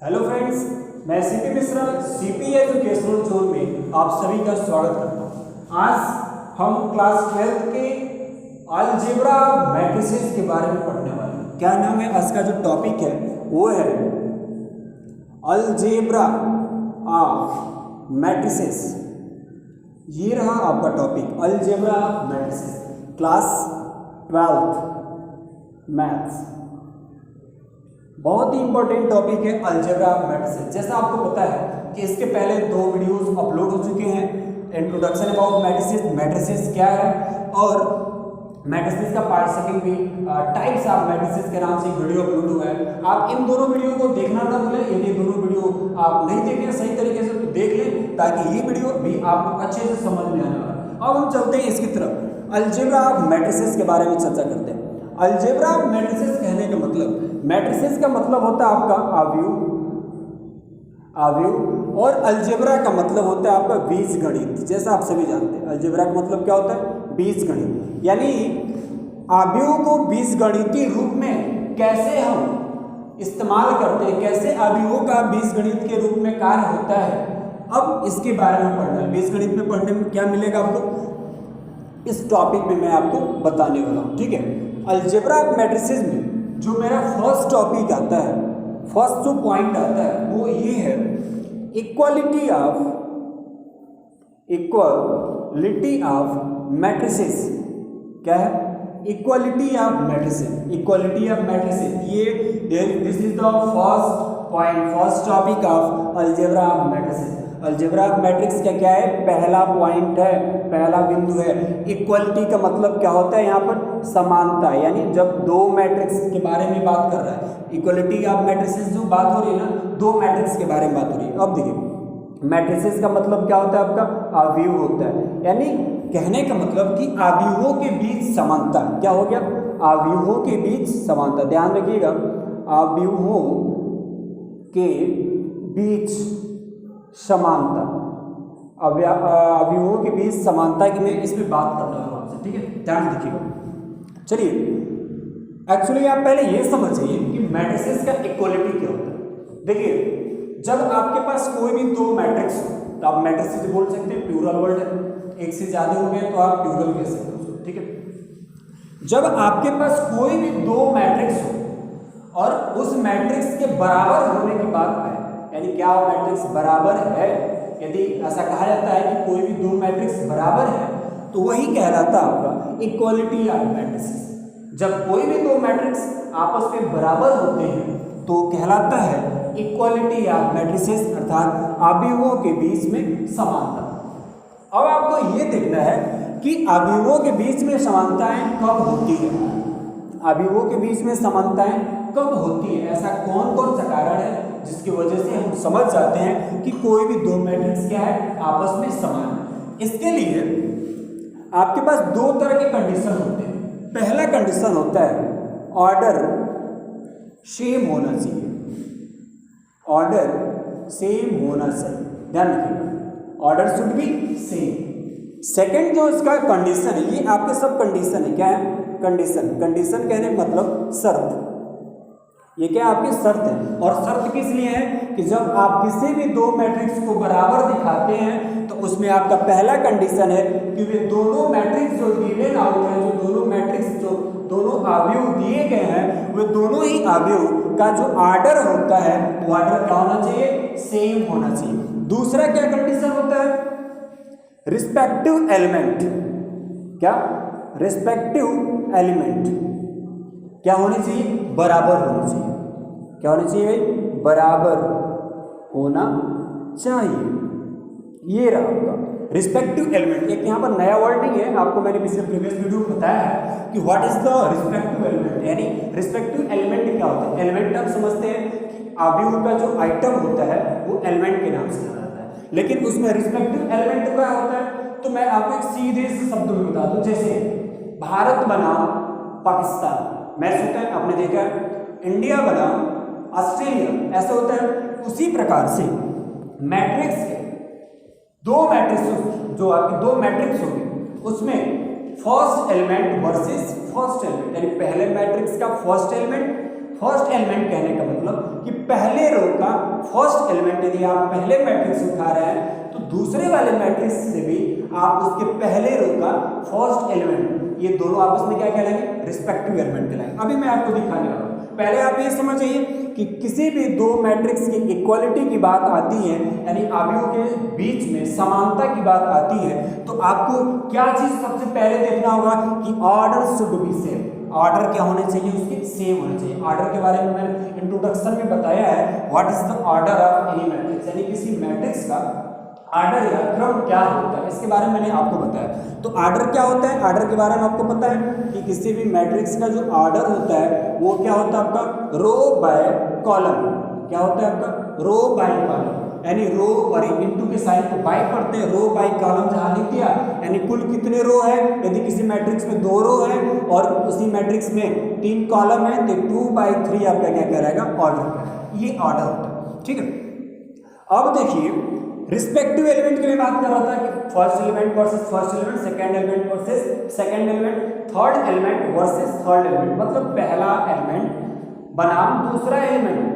Hello friends, मैं CP Mishra CP educational zone में आप सभी का स्वागत करता हूँ। आज हम क्लास 12 के अलजेब्रा मैट्रिसेस के बारे में पढ़ने वाले हैं। क्या नाम है आज का जो टॉपिक है वो है अलजेब्रा ऑफ मैट्रिसेस। ये रहा आपका topic algebra matrices, class 12 maths. बहुत ही इंपॉर्टेंट टॉपिक है अलजेब्रा मैट्रिसेस। जैसा आपको पता है कि इसके पहले 2 वीडियोस अपलोड हो चुके हैं, इंट्रोडक्शन अबाउट मैट्रिसेस, मैट्रिसेस क्या है, और मैट्रिसेस का पार्ट सेकंड भी टाइप्स ऑफ मैट्रिसेस के नाम से एक वीडियो अपलोड हुआ है। आप इन दोनों वीडियो को देखना ना भूलें। यदि दोनों वीडियो आप नहीं देखें सही तरीके से तो देख लें, ताकि ये वीडियो भी आपको अच्छे से समझ में आने वाला है। अब हम चलते हैं इसकी तरफ, अलजेब्रा ऑफ मैट्रिसेस के बारे में चर्चा करते हैं। अलजेब्रा ऑफ मैट्रिसेस कहने का मतलब, मैट्रिसेस का मतलब होता है आपका आव्यूह, और अलजेब्रा का मतलब होता है आपका बीजगणित। जैसा आप सभी जानते हैं अलजेब्रा का मतलब क्या होता है, बीजगणित। यानी आव्यूह को बीजगणितीय रूप में कैसे हम इस्तेमाल करते हैं, कैसे आव्यूहों का बीजगणित के रूप में कार्य होता है, अब इसके बारे में पढ़ना है। बीजगणित में पढ़ने में क्या मिलेगा आपको, इस टॉपिक में मैं आपको बताने वाला हूँ। ठीक है, अलजेब्रा ऑफ मैट्रिसेस में जो मेरा फर्स्ट टॉपिक आता है, फर्स्ट जो पॉइंट आता है वो ये है इक्वालिटी ऑफ मैट्रिसेस। क्या है, equality of matrices, equality of matrices. ये this is the first point, first topic of algebra of matrices. Algebra of matrix क्या क्या है, पहला पॉइंट है, पहला बिंदु है। इक्वलिटी का मतलब क्या होता है, यहाँ पर समानता। यानी जब दो मैट्रिक्स के बारे में बात कर रहा है, इक्वलिटी ऑफ मैट्रिसेस जो बात हो रही है ना, दो मैट्रिक्स के बारे में बात हो रही है। अब देखिए मैट्रिसेस का मतलब क्या होता है, आपका आव्यूह होता है। यानी कहने का मतलब कि आव्यूहों के बीच समानता। क्या हो गया, आव्यूहों के बीच समानता। ध्यान रखिएगा, आव्यूहों के बीच समानता, अवयवों के बीच समानता की मैं इस पे बात करने वाला हूं आपसे। ठीक है, ध्यान रखिएगा। चलिए, एक्चुअली आप पहले ये समझिए कि मैट्रिसेस का इक्वलिटी क्या होता है। देखिए, जब आपके पास कोई भी दो मैट्रिक्स हो तो आप मैट्रिसेस बोल सकते हैं, प्लूरल वर्ड है, एक से ज्यादा हो गए तो आप प्लूरल कह सकते हो। ठीक है, जब आपके पास कोई भी दो मैट्रिक्स हो और उस मैट्रिक्स के बराबर होने की बात आए, यानी क्या वो मैट्रिक्स बराबर है, यदि ऐसा कहा जाता है कि कोई भी दो मैट्रिक्स बराबर है तो वही कहलाता है आपका इक्वालिटी ऑफ मैट्रिसेस। जब कोई भी दो मैट्रिक्स आपस में बराबर होते हैं तो कहलाता है इक्वालिटी ऑफ मैट्रिसेस, अर्थात आव्यूहों के बीच में समानता। अब आपको ये देखना है कि आव्यूहों के बीच में समानताएं कब होती है, आव्यूहों के बीच में समानताएं कब होती है, ऐसा कौन कौन सा कारण है जिसकी वजह से हम समझ जाते हैं कि कोई भी दो मैट्रिक्स क्या है, आपस में समान है। इसके लिए आपके पास दो तरह के कंडीशन होते हैं। पहला कंडीशन होता है ऑर्डर सेम होना चाहिए, ऑर्डर सेम होना चाहिए, ध्यान रखिएगा, order should be same. Second जो इसका कंडीशन है, ये आपके सब कंडीशन है। क्या है, कंडीशन। कंडीशन कहने का मतलब शर्त। ये क्या आपकी शर्त है, और शर्त किस लिए है कि जब आप किसी भी दो मैट्रिक्स को बराबर दिखाते हैं तो उसमें आपका पहला कंडीशन है कि वे दोनों मैट्रिक्स जो गिवन आउट है, जो दोनों मैट्रिक्स जो दोनों आव्यूह दिए गए हैं, वे दोनों ही आव्यूह का जो ऑर्डर होता है वो ऑर्डर क्या होना चाहिए, सेम होना चाहिए। दूसरा क्या कंडीशन होता है, रिस्पेक्टिव एलिमेंट। क्या, रिस्पेक्टिव एलिमेंट क्या होनी चाहिए, बराबर होनी चाहिए। क्या होनी चाहिए भाई, बराबर होना चाहिए। ये रहा आपका रिस्पेक्टिव एलिमेंट। एक यहाँ पर नया वर्ड नहीं है, आपको मैंने पिछले प्रीवियस वीडियो में बताया है कि what is the respective element. यानी रिस्पेक्टिव एलिमेंट क्या होता है, एलिमेंट आप समझते हैं कि आव्यूह का जो आइटम होता है वो एलिमेंट के नाम से जाना जाता है, लेकिन उसमें रिस्पेक्टिव एलिमेंट क्या होता है तो मैं आपको एक सीधे से शब्दों में बता दूं। जैसे भारत बनाम पाकिस्तान, मैच होता है, आपने देखा है, इंडिया बनाम ऑस्ट्रेलिया, ऐसा होता है। उसी प्रकार से मैट्रिक्स के दो मैट्रिक्स, जो आपके दो मैट्रिक्स होंगे उसमें first element versus first element, यानी पहले मैट्रिक्स का फर्स्ट एलिमेंट कहने का मतलब कि पहले रो का फर्स्ट एलिमेंट यदि आप पहले मैट्रिक्स उठा रहे हैं तो दूसरे वाले मैट्रिक्स से भी आप उसके पहले रो का फर्स्ट एलिमेंट, ये दोनों आपस में क्या कहलाएंगे, रिस्पेक्टिव एलिमेंट कहलाएंगे। अभी मैं आपको दिखाने वाला हूँ। पहले आप ये समझिए कि किसी भी दो मैट्रिक्स की इक्वालिटी की बात आती है, यानी अवयवों के बीच में समानता की बात आती है, तो आपको क्या चीज सबसे पहले देखना होगा कि order should be same. Order क्या होने चाहिए, उसके सेम होने चाहिए। ऑर्डर के बारे में मैंने इंट्रोडक्शन में बताया है, what is the order of any matrix, यानी किसी मैट्रिक्स का ऑर्डर या क्रम क्या होता है, इसके बारे में मैंने आपको बताया। तो ऑर्डर क्या होता है, ऑर्डर के बारे में आपको पता है कि किसी भी मैट्रिक्स का जो ऑर्डर होता है वो क्या होता है आपका, रो बाय कॉलम। क्या होता है आपका, रो बाय कॉलम, यानी रो और इनटू के साइन को बाय पढ़ते हैं, रो बाय कॉलम जहां लिख दिया, यानी कुल कितने रो है, यदि किसी मैट्रिक्स में 2 रो है और उसी मैट्रिक्स में 3 कॉलम है तो 2/3 आपका क्या कहलाएगा, ऑर्डर। ये ऑर्डर होता है, ठीक है। अब देखिए रिस्पेक्टिव एलिमेंट की मैं बात कर रहा था कि first element versus first element, second element versus second element, third element versus third element, मतलब पहला एलिमेंट बनाम दूसरा एलिमेंट,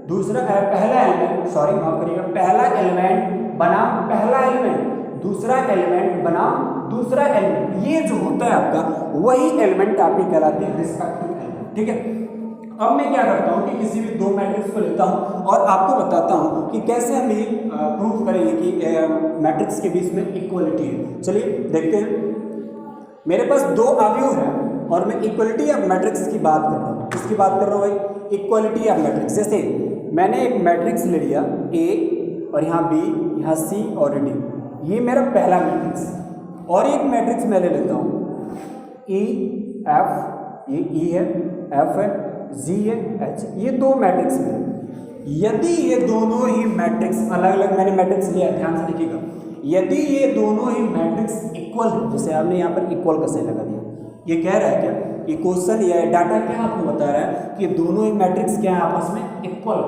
पहला एलिमेंट, सॉरी माफ करिएगा, पहला एलिमेंट बनाम पहला एलिमेंट, दूसरा एलिमेंट बनाम दूसरा एलिमेंट, ये जो होता है आपका वही एलिमेंट आपके कहलाते हैं रिस्पेक्टिव एलिमेंट, ठीक है। अब मैं क्या करता हूँ कि किसी भी दो मैट्रिक्स को लेता हूँ और आपको बताता हूँ कि कैसे हम ये प्रूव करेंगे कि मैट्रिक्स के बीच में इक्वलिटी है। चलिए देखते हैं। मेरे पास 2 अवयव हैं और मैं इक्वलिटी ऑफ मैट्रिक्स की बात कर रहा हूँ। किसकी बात कर रहा हूँ भाई, इक्वलिटी ऑफ मैट्रिक्स। जैसे मैंने एक मैट्रिक्स ले लिया A और यहाँ B, यहाँ C और D, ये मेरा पहला मैट्रिक्स है। और एक मैट्रिक्स मैं ले लेता हूँ E F, ये E है, F है, G है, H, ये 2 मैट्रिक्स में। यदि ये दोनों ही मैट्रिक्स अलग अलग, मैंने मैट्रिक्स लिया, ध्यान से देखिएगा, यदि ये दोनों ही मैट्रिक्स इक्वल है, जैसे आपने यहाँ पर इक्वल का साइन लगा दिया, ये कह रहा है क्या, ये क्वेश्चन या डाटा क्या आपको बता रहा है कि दोनों ही मैट्रिक्स क्या है, आपस में इक्वल।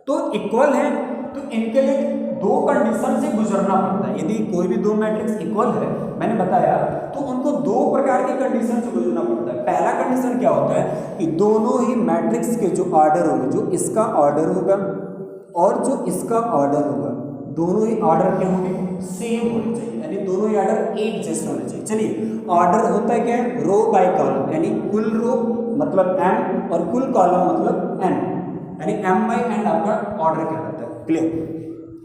तो इक्वल है तो इनके लिए 2 कंडीशन से गुजरना पड़ता है। यदि कोई भी 2 मैट्रिक्स इक्वल है, मैंने बताया, तो उनको 2 प्रकार की कंडीशन से गुजरना पड़ता है। पहला कंडीशन क्या होता है कि दोनों ही मैट्रिक्स के जो ऑर्डर होंगे, जो इसका ऑर्डर होगा और जो इसका ऑर्डर होगा, दोनों ही ऑर्डर क्या होंगे, सेम होने चाहिए, यानी दोनों ही ऑर्डर एक जैसे होने चाहिए। चलिए ऑर्डर होता है क्या है, रो बाय कॉलम, यानी कुल रो मतलब m और कुल कॉलम मतलब n, यानी m/n आपका ऑर्डर क्या होता है। क्लियर।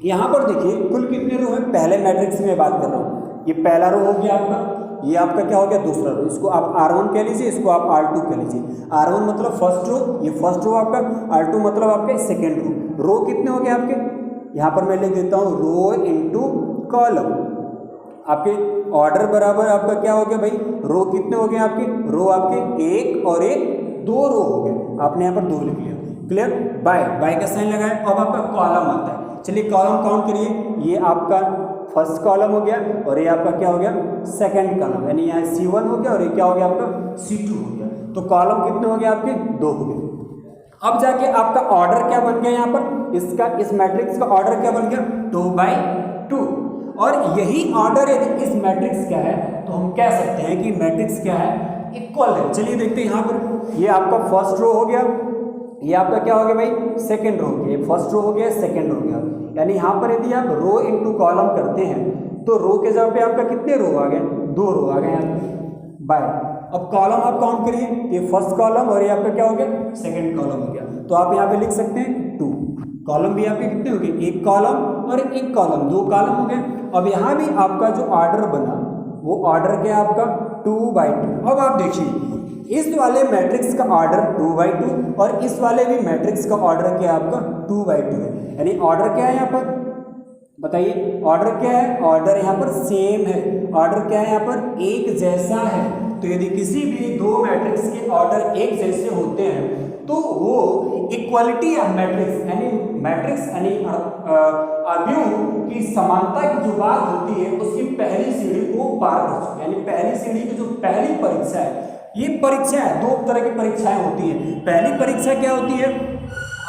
यहाँ पर देखिए कुल कितने रो है, पहले मैट्रिक्स में बात कर रहा हूँ, ये पहला रो हो गया आपका, ये आपका क्या हो गया, दूसरा रो, इसको आप R1 कह लीजिए, इसको आप R2 कह लीजिए। R1 मतलब फर्स्ट रो, ये फर्स्ट रो आपका, R2 मतलब आपके सेकेंड रो। रो कितने हो गए आपके, यहाँ पर मैं लिख देता हूँ रो इंटू कॉलम, आपके ऑर्डर बराबर आपका क्या हो गया भाई, रो कितने हो गए आपके, रो आपके 1 और 1 2 रो हो गए, आपने यहाँ पर 2 लिख लिया। क्लियर। बाय का साइन लगाए। अब आपका कॉलम आता है, चलिए कॉलम काउंट करिए, ये आपका फर्स्ट कॉलम हो गया और ये आपका क्या हो गया, सेकंड कॉलम, यानी यहाँ C1 हो गया और ये क्या हो गया आपका C2 हो गया। तो कॉलम कितने हो गए आपके, 2 हो गए। अब जाके आपका ऑर्डर क्या बन गया, यहाँ पर इसका, इस मैट्रिक्स का ऑर्डर क्या बन गया, 2/2। और यही ऑर्डर यदि इस मैट्रिक्स का है तो हम कह सकते हैं कि मैट्रिक्स क्या है, इक्वल है। चलिए देखते हैं, यहाँ पर ये आपका फर्स्ट रो हो गया, ये आपका क्या हो गया भाई, सेकंड रो हो गया, फर्स्ट रो हो गया, सेकंड रो हो गया, यानी यहाँ पर यदि आप रो इंटू कॉलम करते हैं तो रो के जगह पे आपका कितने रो आ गए, 2 रो आ गए यहाँ पे बाय। अब कॉलम आप काउंट करिए, ये फर्स्ट कॉलम और ये आपका क्या हो गया, सेकंड कॉलम हो गया। तो आप यहाँ पे लिख सकते हैं 2। कॉलम भी आपके कितने हो गए, 1 कॉलम और 1 कॉलम, 2 कॉलम हो गए। अब यहाँ भी आपका जो ऑर्डर बना वो ऑर्डर क्या है आपका 2/2। अब आप देखिए इस वाले मैट्रिक्स का ऑर्डर 2/2 और इस वाले भी मैट्रिक्स का ऑर्डर क्या है आपका 2/2 है, यानी ऑर्डर क्या है यहाँ पर, बताइए ऑर्डर क्या है, ऑर्डर यहाँ पर सेम है, ऑर्डर क्या है यहाँ पर एक जैसा है। तो यदि किसी भी 2 मैट्रिक्स के ऑर्डर एक जैसे होते हैं तो वो इक्वालिटी ऑफ मैट्रिक्स, यानी मैट्रिक्स यानी अवयवों की समानता की जो बात होती है उसकी पहली सीढ़ी को पार कर चुके, यानी पहली सीढ़ी की जो पहली परीक्षा है, ये परीक्षा है, 2 तरह की परीक्षाएं होती हैं। पहली परीक्षा क्या होती है,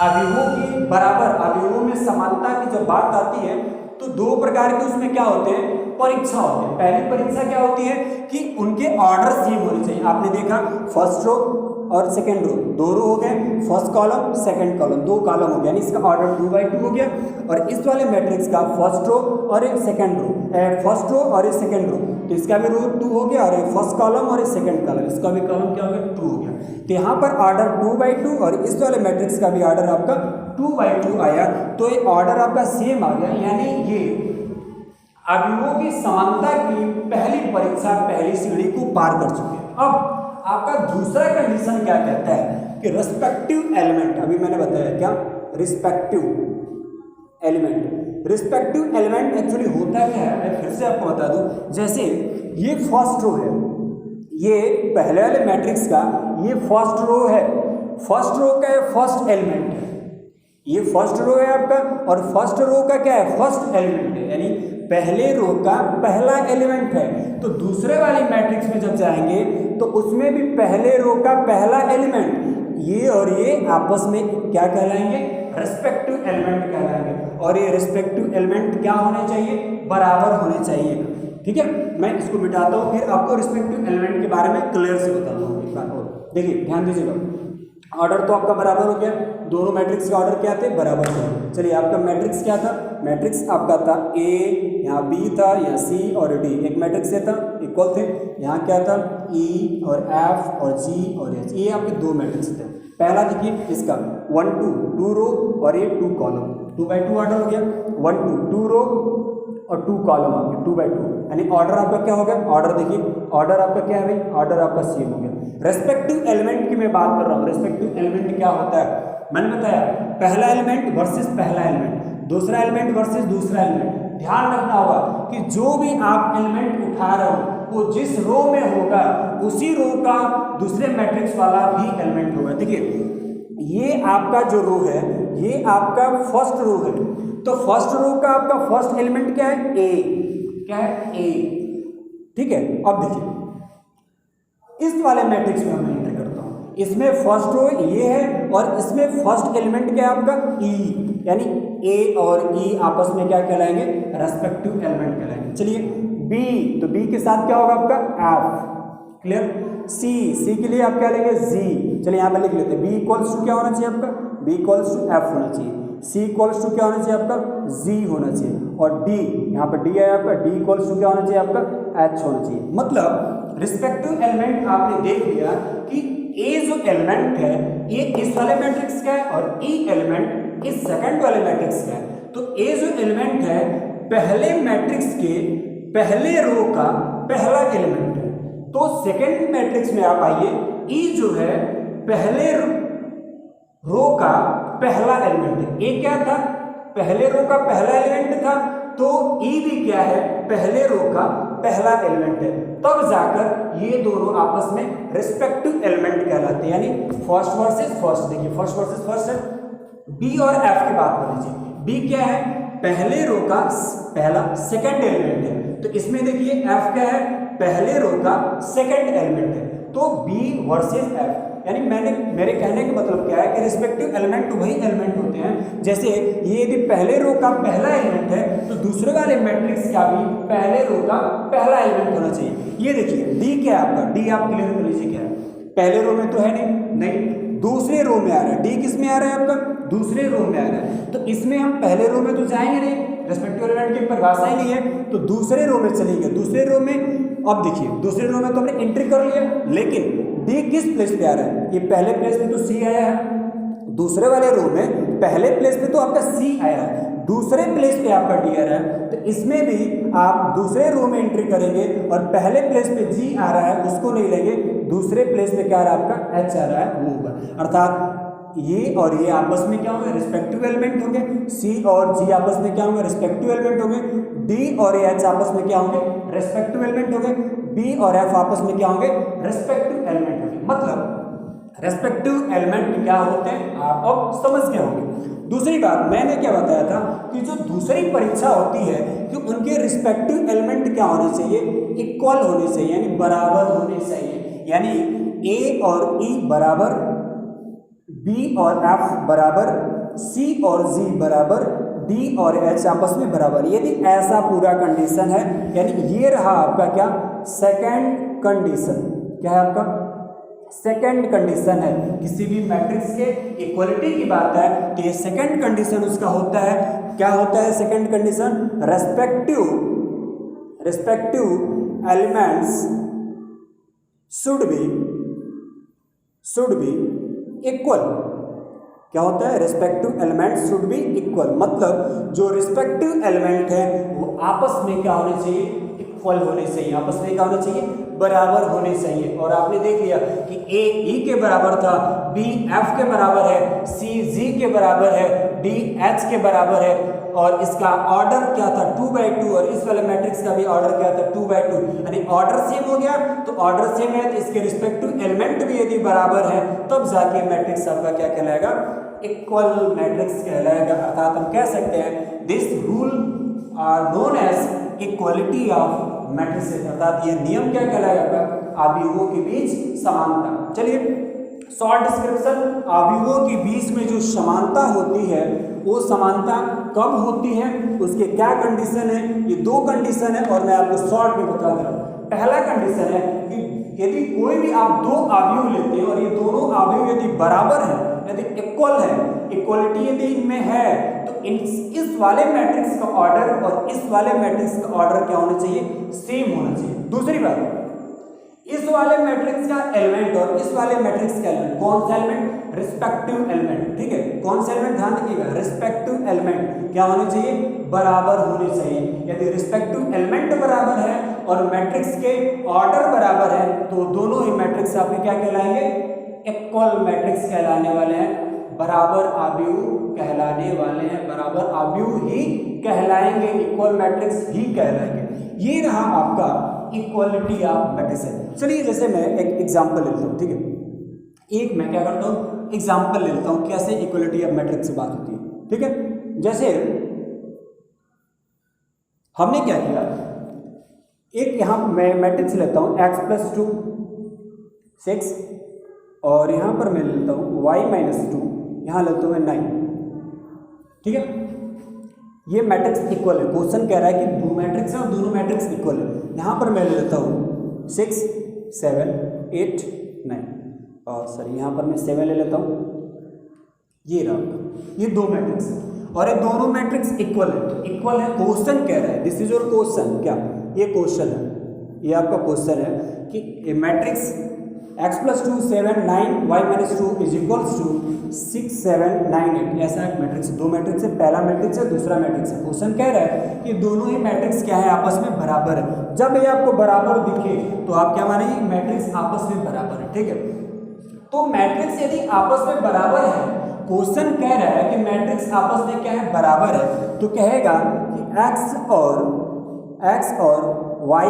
अवयवों की बराबर, अवयवों में समानता की जब बात आती है तो 2 प्रकार के उसमें क्या होते हैं, परीक्षा होते हैं। पहली परीक्षा क्या होती है कि उनके ऑर्डर सेम होने चाहिए। आपने देखा फर्स्ट रो और सेकंड रो, 2 रो हो गए, first column second column, 2 column हो गया, यानी इसका ऑर्डर 2 बाई 2 हो गया। और इस वाले मैट्रिक्स का फर्स्ट रो और एक सेकंड रो, फर्स्ट रो और एक सेकंड रो, तो इसका भी रो 2 हो गया, और एक फर्स्ट कॉलम और एक सेकंड कॉलम, इसका भी कॉलम क्या हो गया 2 हो गया। तो यहाँ पर ऑर्डर 2 बाई 2 और इस वाले मैट्रिक्स का भी ऑर्डर आपका 2 बाई 2 आया, तो ये ऑर्डर आपका सेम आ गया, यानी ये अवयवों की समानता की पहली परीक्षा, पहली सीढ़ी को पार कर चुके हैं। अब आपका दूसरा कंडीशन क्या कहता है कि रिस्पेक्टिव एलिमेंट, अभी मैंने बताया क्या respective element, respective element actually होता क्या है, मैं फिर से आपको बता दूं। जैसे ये फर्स्ट रो है, ये पहले वाले मैट्रिक्स का ये फर्स्ट रो है, फर्स्ट रो का फर्स्ट एलिमेंट है, ये फर्स्ट रो है आपका, और फर्स्ट रो का क्या है फर्स्ट एलिमेंट है, यानी पहले रो का पहला एलिमेंट है। तो दूसरे वाली मैट्रिक्स में जब जाएंगे तो उसमें भी पहले रो का पहला एलिमेंट, ये और ये आपस में क्या कहलाएंगे, रिस्पेक्टिव एलिमेंट कहलाएंगे। और ये रिस्पेक्टिव एलिमेंट क्या होने चाहिए, बराबर होने चाहिए। ठीक है, मैं इसको मिटाता हूँ, फिर आपको रिस्पेक्टिव एलिमेंट के बारे में क्लियर से बताता हूँ एक बार और। देखिए ध्यान दीजिएगा, ऑर्डर तो आपका बराबर हो गया, दोनों मैट्रिक्स के ऑर्डर क्या थे, बराबर थे। चलिए आपका मैट्रिक्स क्या था, मैट्रिक्स आपका था ए, यहाँ बी था, यहाँ सी और डी, एक मैट्रिक्स ये था, इक्वल थे। यहाँ क्या था, ई और एफ और जी और एच, ये आपके 2 मैट्रिक्स थे। पहला देखिए इसका 1 2 रो और ये 2 कॉलम, 2 बाई 2 ऑर्डर हो गया, 1 2 रो और 2 कॉलम आपके 2 बाई 2, यानी ऑर्डर आपका क्या हो गया, ऑर्डर देखिए ऑर्डर आपका क्या है भाई, ऑर्डर आपका सेम हो गया। रेस्पेक्टिव एलिमेंट की मैं बात कर रहा हूँ, रेस्पेक्टिव एलिमेंट क्या होता है, मैंने बताया पहला एलिमेंट वर्सेस पहला एलिमेंट, दूसरा एलिमेंट वर्सेस दूसरा एलिमेंट। ध्यान रखना होगा कि जो भी आप एलिमेंट उठा रहे हो वो जिस रो में होगा उसी रो का दूसरे मैट्रिक्स वाला भी एलिमेंट होगा। देखिए ये आपका जो रो है ये आपका फर्स्ट रो है, तो फर्स्ट रो का आपका फर्स्ट एलिमेंट क्या है, ए, क्या है ए। ठीक है, अब देखिए इस वाले मैट्रिक्स में मैं एंटर करता हूँ, इसमें फर्स्ट रो ये है और इसमें फर्स्ट एलिमेंट क्या है आपका ई, यानी ए और ई आपस में क्या कहलाएंगे, रेस्पेक्टिव एलिमेंट कहलाएंगे। चलिए बी, तो बी के साथ क्या होगा आपका एफ, क्लियर। सी के लिए आप क्या लेंगे जी, चलिए यहाँ पर लिख लेते हैं, बी इक्वल्स टू क्या होना चाहिए आपका, बी इक्वल्स टू एफ होना चाहिए, सी इक्वल्स टू क्या होना चाहिए आपका, जी होना चाहिए, और डी यहाँ पर डी है आपका, डी इक्वल्स टू क्या होना चाहिए आपका, एच होना चाहिए। मतलब रिस्पेक्टिव एलिमेंट आपने देख लिया कि ए जो एलिमेंट है ये इस वाले मैट्रिक्स का है और ई एलिमेंट इस सेकंड वाले मैट्रिक्स का है। तो ए जो एलिमेंट है पहले मैट्रिक्स के पहले रो का पहला एलिमेंट है, तो सेकंड मैट्रिक्स में आप आइए, ई जो है पहले रो का पहला एलिमेंट है। ए क्या था, पहले रो का पहला एलिमेंट था, तो ई भी क्या है, पहले रो का पहला एलिमेंट है। तब जाकर ये दोनों आपस में रिस्पेक्टिव एलिमेंट कहलाते हैं, यानी फर्स्ट वर्सेस फर्स्ट। देखिए फर्स्ट वर्सेस फर्स्ट है, बी और एफ की बात कर लीजिए, बी क्या है, पहले रो का पहला सेकंड एलिमेंट है, तो इसमें देखिए एफ क्या है, पहले रो का सेकंड एलिमेंट है, तो बी वर्सेस एफ। यानी मेरे कहने का मतलब क्या है कि रिस्पेक्टिव एलिमेंट वही एलिमेंट होते हैं, जैसे ये यदि पहले रो का पहला एलिमेंट है तो दूसरे वाले मैट्रिक्स का भी पहले रो का पहला एलिमेंट होना चाहिए। ये देखिए डी क्या है आपका, डी आप क्लियर कर लीजिए क्या है, पहले रो में तो है नहीं, दूसरे रो में आ रहा है, डी किस में आ रहा है आपका, दूसरे रो में आ रहा है, तो इसमें हम पहले रो में तो जाएंगे नहीं, रेस्पेक्टिव एलिमेंट की परिभाषा ही नहीं है, तो दूसरे रो में चलेंगे। दूसरे रो में अब देखिए दूसरे रो में तो हमने एंट्री कर लिया, लेकिन डी किस प्लेस पे आ रहा है, ये पहले प्लेस पे तो सी आया है, दूसरे वाले रो में पहले प्लेस पे तो आपका सी आया है, दूसरे प्लेस पे आपका डी आ रहा है, तो इसमें भी आप दूसरे रो में एंट्री करेंगे और पहले प्लेस पे जी आ रहा है उसको नहीं लेंगे, दूसरे प्लेस पे क्या आ रहा है आपका एच आ रहा है वो होगा, अर्थात ये और ये आपस में क्या होंगे, रिस्पेक्टिव एलिमेंट होंगे, सी और जी आपस में क्या होंगे, रिस्पेक्टिव एलिमेंट होंगे, डी और एच आपस में क्या होंगे, रिस्पेक्टिव एलिमेंट होंगे, बी और एफ आपस में क्या होंगे, रिस्पेक्टिव एलिमेंट होंगे। मतलब रेस्पेक्टिव एलिमेंट क्या होते हैं आप अब समझ गए होंगे। दूसरी बात मैंने क्या बताया था कि जो दूसरी परीक्षा होती है कि उनके रिस्पेक्टिव एलिमेंट क्या होने चाहिए, इक्वल होने चाहिए, यानी बराबर होने चाहिए, यानी ए और ई बराबर, बी और एफ बराबर, सी और जी बराबर, डी और एच आपस में बराबर। यदि ऐसा पूरा कंडीशन है, यानी ये रहा आपका क्या, सेकंड कंडीशन, क्या है आपका सेकंड कंडीशन है, किसी भी मैट्रिक्स के इक्वलिटी की बात है तो ये सेकंड कंडीशन उसका होता है। क्या होता है second condition? Respective elements should be equal. क्या होता है? Respective elements should be equal, मतलब जो रिस्पेक्टिव एलिमेंट है वो आपस में क्या होने चाहिए? इक्वल होने चाहिए। आपस में क्या होने चाहिए? बराबर होने चाहिए। और आपने देख लिया कि ए ई के बराबर था, बी एफ के बराबर है, सी जी के बराबर है, डी एच के बराबर है, और इसका ऑर्डर क्या था? 2/2, और इस वाले मैट्रिक्स का भी ऑर्डर क्या था? 2/2। यानी ऑर्डर सेम हो गया, तो ऑर्डर सेम है तो इसके रिस्पेक्टिव एलिमेंट भी यदि बराबर है तब जाके मैट्रिक्स आपका क्या कहलाएगा? इक्वल मैट्रिक्स कहलाएगा। अर्थात हम कह सकते हैं this rule are known as equality of matrices. अर्थात ये नियम क्या कहलाएगा? अवयवों के बीच समानता। चलिए शॉर्ट डिस्क्रिप्शन, अवयवों के बीच में जो समानता होती है वो समानता कब होती है, उसके क्या कंडीशन है? ये दो कंडीशन है और मैं आपको शॉर्ट में बता दे रहा हूँ। पहला कंडीशन है कि यदि कोई भी आप दो अवयव लेते हैं और ये दोनों अवयव यदि बराबर है, यदि इक्वल है, इक्वलिटी यदि इनमें है, तो इस वाले मैट्रिक्स का ऑर्डर और इस वाले मैट्रिक्स का ऑर्डर क्या होना चाहिए? सेम होना चाहिए। दूसरी बात, इस वाले मैट्रिक्स का एलिमेंट और इस वाले मैट्रिक्स का एलिमेंट, कौन सा एलिमेंट? Respective element. ठीक है, कौन सा एलिमेंट? ध्यान रखिएगा, रिस्पेक्टिव एलिमेंट क्या होने चाहिए? बराबर होने चाहिए। यदि रिस्पेक्टिव एलिमेंट बराबर है और मैट्रिक्स के ऑर्डर बराबर है तो दोनों ही मैट्रिक्स आपके क्या कहलाएंगे? इक्वल मैट्रिक्स कहलाने वाले हैं, बराबर अवयव कहलाने वाले हैं, बराबर अवयव ही कहलाएंगे, इक्वल मैट्रिक्स ही कहलाएंगे। ये रहा आपका इक्वलिटी ऑफ मैट्रिक्स है। चलिए जैसे मैं एक एग्जांपल लेता हूँ, ठीक है, एक मैं क्या करता हूँ एग्जांपल ले लेता हूँ कैसे इक्वलिटी ऑफ मैट्रिक्स से बात होती है। ठीक है, जैसे हमने क्या किया, एक यहाँ मैं मैट्रिक्स लेता हूँ x+2 6, और यहाँ पर मैं लेता हूँ y-2, यहाँ लेता हूँ मैं 9। ठीक है, ये मैट्रिक्स इक्वल है। क्वेश्चन कह रहा है कि दो मैट्रिक्स है और दोनों मैट्रिक्स इक्वल है। यहाँ पर मैं ले लेता हूँ 6 7 8 9, और सॉरी यहाँ पर मैं 7 ले लेता हूँ। ये रहा, ये दो मैट्रिक्स है और ये दोनों मैट्रिक्स इक्वल है। तो इक्वल है, क्वेश्चन कह रहा है, दिस इज योर क्वेश्चन। क्या ये क्वेश्चन है? ये आपका क्वेश्चन है कि matrix x+2 7 9 y-2 is equals to 6 7 9 8, ऐसा एक मैट्रिक्स, दो मैट्रिक्स है, पहला मैट्रिक्स है, दूसरा मैट्रिक्स है। क्वेश्चन कह रहा है कि दोनों ही मैट्रिक्स क्या है? आपस में बराबर है। जब ये आपको बराबर दिखे तो आप क्या मानेंगे? मैट्रिक्स आपस में बराबर है। ठीक है, तो मैट्रिक्स यदि आपस में बराबर है, क्वेश्चन कह रहा है कि मैट्रिक्स आपस में क्या है? बराबर है, तो कहेगा कि x और y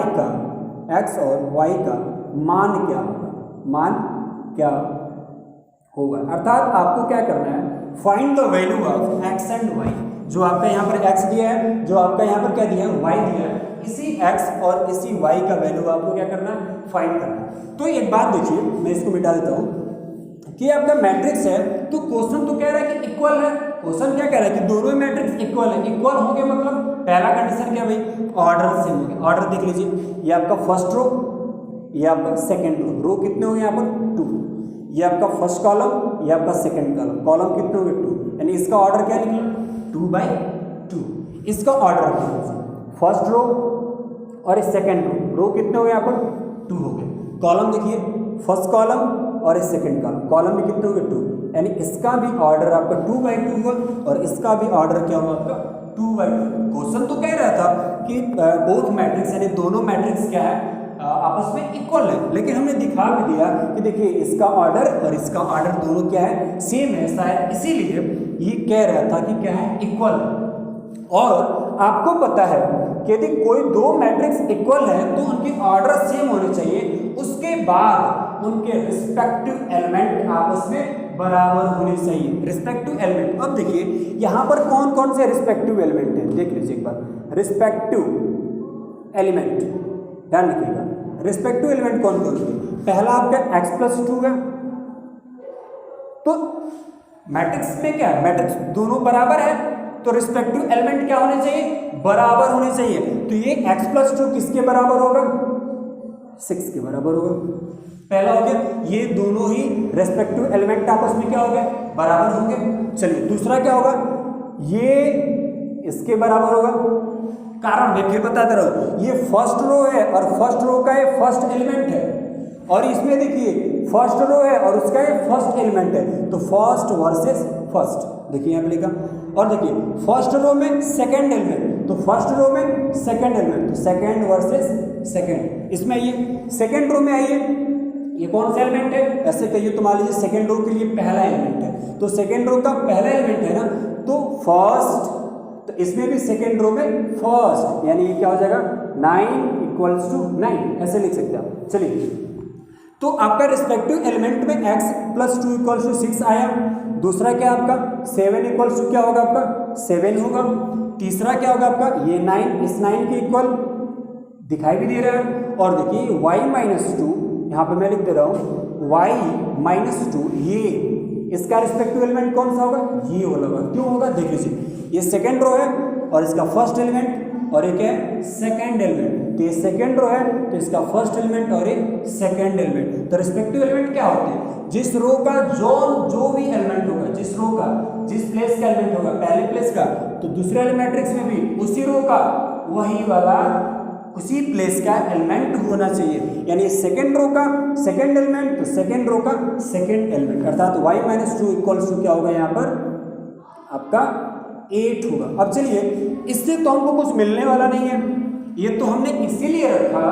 का मान क्या होगा? मान क्या होगा? अर्थात आपको क्या करना है? Find the value of x and y। जो आपका यहाँ पर x दिया है, जो आपका यहाँ पर क्या दिया है? y दिया है। इसी x और इसी y का वैल्यू आपको क्या करना है? फाइंड करना है। तो एक बात देखिए, मैं इसको मिटा देता हूँ कि आपका मैट्रिक्स है, तो क्वेश्चन तो कह रहा है कि इक्वल है। क्वेश्चन क्या कह रहा है कि दोनों मैट्रिक्स इक्वल है। इक्वल हो गए मतलब पहला कंडीशन क्या भाई? ऑर्डर सेम हो गया। ऑर्डर देख लीजिए, ये आपका फर्स्ट रो, ये आपका सेकंड रो। रो कितने हो गए यहाँ पर? 2। ये आपका फर्स्ट कॉलम, ये आपका सेकंड कॉलम। कॉलम कितने हो गए? 2। यानी इसका ऑर्डर क्या निकला? 2/2। इसका ऑर्डर फर्स्ट रो और सेकंड रो, रो कितने हो गए यहाँ पर? 2 हो गए। कॉलम देखिए, फर्स्ट कॉलम और इस सेकंड कॉलम, कॉलम भी कितने हो गए? 2। यानी इसका भी ऑर्डर आपका 2/2 होगा और इसका भी ऑर्डर क्या होगा आपका? 2/2। क्वेश्चन तो कह रहा था कि बोथ मैट्रिक्स यानी दोनों मैट्रिक्स क्या है? आपस में इक्वल है, लेकिन हमने दिखा भी दिया कि देखिए इसका ऑर्डर और इसका ऑर्डर दोनों क्या है? सेम है। शायद इसीलिए ये कह रहा था कि क्या है? इक्वल। और आपको पता है कि यदि कोई दो मैट्रिक्स इक्वल है तो उनके ऑर्डर सेम होने चाहिए, उसके बाद उनके रिस्पेक्टिव एलिमेंट आपस में बराबर होने चाहिए। रिस्पेक्टिव एलिमेंट, अब देखिए यहाँ पर कौन कौन से रिस्पेक्टिव एलिमेंट हैं, देख लीजिए एक बार। रिस्पेक्टिव एलिमेंट ध्यान रखिएगा, रिस्पेक्टिव एलिमेंट कौन कौन से? पहला आपका x+2 है, तो मैट्रिक्स में क्या है? मैट्रिक्स दोनों बराबर है, तो रिस्पेक्टिव एलिमेंट क्या होने चाहिए? बराबर होने चाहिए। तो ये x+2 किसके बराबर होगा? 6 के बराबर होगा। पहला हो गया, ये दोनों ही रेस्पेक्टिव एलिमेंट आपस में क्या हो गए, बराबर होंगे। चलिए दूसरा क्या होगा, ये इसके बराबर होगा, कारण मैं फिर बताते रहो, ये फर्स्ट रो है और फर्स्ट रो का ये फर्स्ट एलिमेंट है, और इसमें देखिए फर्स्ट रो है और उसका ये फर्स्ट एलिमेंट है, तो फर्स्ट वर्सेस फर्स्ट, देखिए यहाँ पे लिखा। और देखिए फर्स्ट रो में सेकंड एलिमेंट, तो फर्स्ट रो में सेकंड एलिमेंट, तो सेकंड वर्सेस सेकंड। इसमें ये सेकंड रो में आइए, ये कौन सा एलिमेंट है, ऐसे कहिए तो मान लीजिए सेकंड रो के लिए पहला एलिमेंट है, तो सेकंड रो का पहला एलिमेंट है ना, तो फर्स्ट, तो इसमें भी सेकंड रो में फर्स्ट, यानी ये क्या हो जाएगा 9 इक्वल्स टू 9, ऐसे लिख सकते हैं आप। चलिए तो आपका रिस्पेक्टिव एलिमेंट में x प्लस 2 इक्वल्स टू 6 आया। दूसरा क्या आपका 7 इक्वल्स टू क्या होगा, आपका 7 होगा। तीसरा क्या होगा आपका, ये 9 इस 9 के इक्वल दिखाई भी दे रहा है। और देखिए y माइनस 2, यहाँ पे मैं लिख दे रहा हूँ y माइनस 2, ये इसका रिस्पेक्टिव एलिमेंट कौन सा होगा, ये वाला होगा। क्यों होगा देख लीजिए, ये सेकेंड रो है और इसका फर्स्ट एलिमेंट, और एक है सेकेंड एलिमेंट, तो ये सेकेंड रो है तो इसका फर्स्ट एलिमेंट और ये सेकेंड एलिमेंट। तो रिस्पेक्टिव एलिमेंट क्या होते हैं, जिस रो का जो भी एलिमेंट होगा, जिस रो का जिस प्लेस का एलिमेंट होगा पहले प्लेस का, तो दूसरे वाले मैट्रिक्स में भी उसी रो का वही वाला उसी प्लेस का एलिमेंट होना चाहिए। यानी सेकेंड रो का सेकेंड एलिमेंट, तो सेकेंड रो का सेकेंड एलिमेंट, अर्थात y माइनस 2 इक्वल्स टू क्या होगा यहाँ पर आपका 8 होगा। अब चलिए इससे तो हमको कुछ मिलने वाला नहीं है, ये तो हमने इसीलिए रखा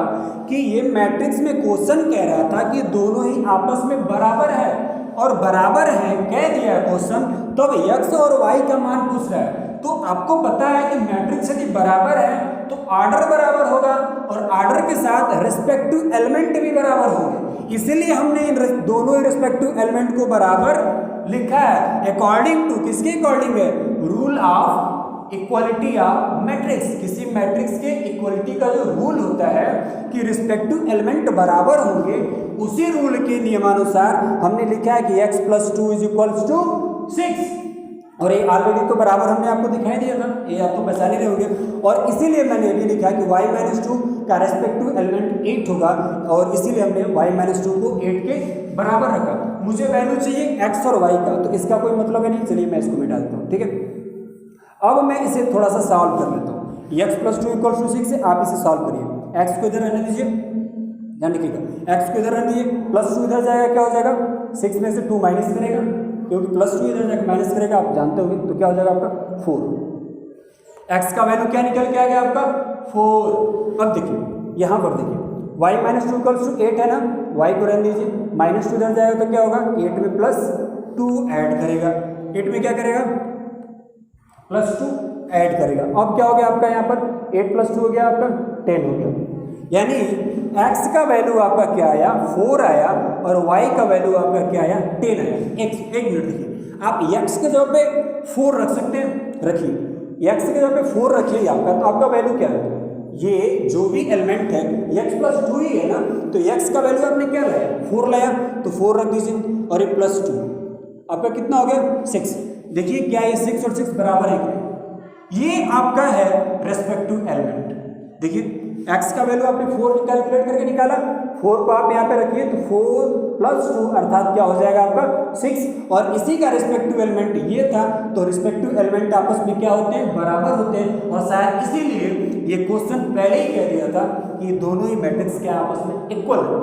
कि ये मैट्रिक्स में क्वेश्चन कह रहा था कि दोनों ही आपस में बराबर है, और बराबर है कह दिया है क्वेश्चन, तो अब x और y का मान पूछ रहा है। तो आपको पता है कि मैट्रिक्स यदि बराबर है तो ऑर्डर बराबर होगा, और ऑर्डर के साथ रिस्पेक्टिव एलिमेंट भी बराबर होंगे, इसीलिए हमने इन दोनों ही रिस्पेक्टिव एलिमेंट को बराबर लिखा है। अकॉर्डिंग टू किसके अकॉर्डिंग है, rule of equality of matrix. किसी मैट्रिक्स के इक्वालिटी का जो रूल होता है कि रिस्पेक्टिव एलिमेंट बराबर होंगे, उसी रूल के नियमानुसार हमने लिखा है कि x plus 2 is equals to 6, और ये ऑलरेडी तो बराबर हमने आपको दिखाई दिया था, ये आपको पहचान ही रहे होंगे। और इसीलिए मैंने ये भी लिखा कि y माइनस 2 का रेस्पेक्टिव एलिमेंट 8 होगा, और इसीलिए हमने y माइनस 2 को 8 के बराबर रखा। मुझे वैल्यू चाहिए x और y का, तो इसका कोई मतलब है नहीं, चलिए मैं इसको मिटा देता हूँ, ठीक है। अब मैं इसे थोड़ा सा सॉल्व कर लेता हूँ। x प्लस 2 इक्वल्स टू 6 है, आप इसे सॉल्व करिए। x को इधर रहने दीजिए, ध्यान रखिएगा, x को इधर रहने दीजिए, प्लस 2 इधर जाएगा, क्या हो जाएगा 6 में से 2 माइनस करेगा, क्योंकि प्लस 2 इधर जाकर माइनस करेगा, आप जानते होंगे, तो क्या हो जाएगा आपका 4। x का वैल्यू क्या निकल के आ गया आपका 4। अब देखिए यहाँ पर देखिए y माइनस 2 इक्वल्स टू 8 है ना, y को रहने दीजिए, माइनस 2 इधर जाएगा तो क्या होगा 8 में प्लस 2 ऐड करेगा, 8 में क्या करेगा प्लस 2 ऐड करेगा। अब क्या हो गया आपका यहाँ पर 8 प्लस 2 हो गया आपका 10 हो गया, यानी x का वैल्यू आपका क्या आया 4 आया, और y का वैल्यू आपका क्या आया 10 आया। एक मिनट देखिए, आप x के जगह पे 4 रख सकते हैं, रखिए x के जगह पे 4 रखिए आपका, तो आपका वैल्यू क्या है, ये जो भी एलिमेंट है x प्लस 2 ही है ना, तो x का वैल्यू आपने क्या लाया 4 लाया, तो 4 रख दीजिए, और ये प्लस 2 आपका कितना हो गया 6। देखिए क्या ये 6 और 6 बराबर है, ये आपका है रेस्पेक्टिव एलिमेंट। देखिए x का वैल्यू आपने 4 कैलकुलेट करके निकाला, 4 को आप यहाँ पे रखिए, तो 4 प्लस 2 अर्थात क्या हो जाएगा आपका 6, और इसी का रिस्पेक्टिव एलिमेंट ये था। तो रिस्पेक्टिव एलिमेंट आपस में क्या होते हैं बराबर होते हैं, और शायद इसीलिए ये क्वेश्चन पहले ही कह दिया था कि दोनों ही मैट्रिक्स क्या आपस में इक्वल है।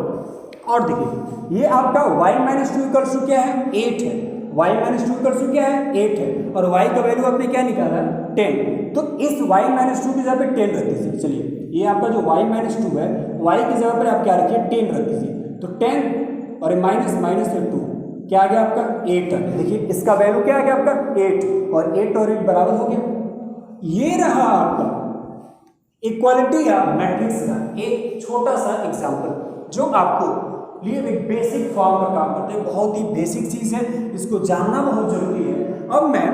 और देखिए ये आपका y माइनस 2 इक्वल्स टू क्या है 8 है, y माइनस 2 इक्वल्स टू क्या है 8 है, और y का वैल्यू आपने क्या निकाला 10, तो इस y माइनस 2 की जगह पे 10 रख दीजिए। चलिए ये आपका जो y माइनस 2 है, y की जगह पर आप क्या रखिए 10 रख दीजिए, तो 10 और माइनस माइनस 2 क्या आ गया आपका 8 आ गया। देखिए इसका वैल्यू क्या आ गया आपका 8, और 8 और 8 बराबर हो गया। ये रहा आपका इक्वालिटी ऑफ मैट्रिक्स का एक छोटा सा एग्जांपल, जो आपको लिए एक बेसिक फॉर्म का काम करते हैं, बहुत ही बेसिक चीज़ है, इसको जानना बहुत जरूरी है। अब मैं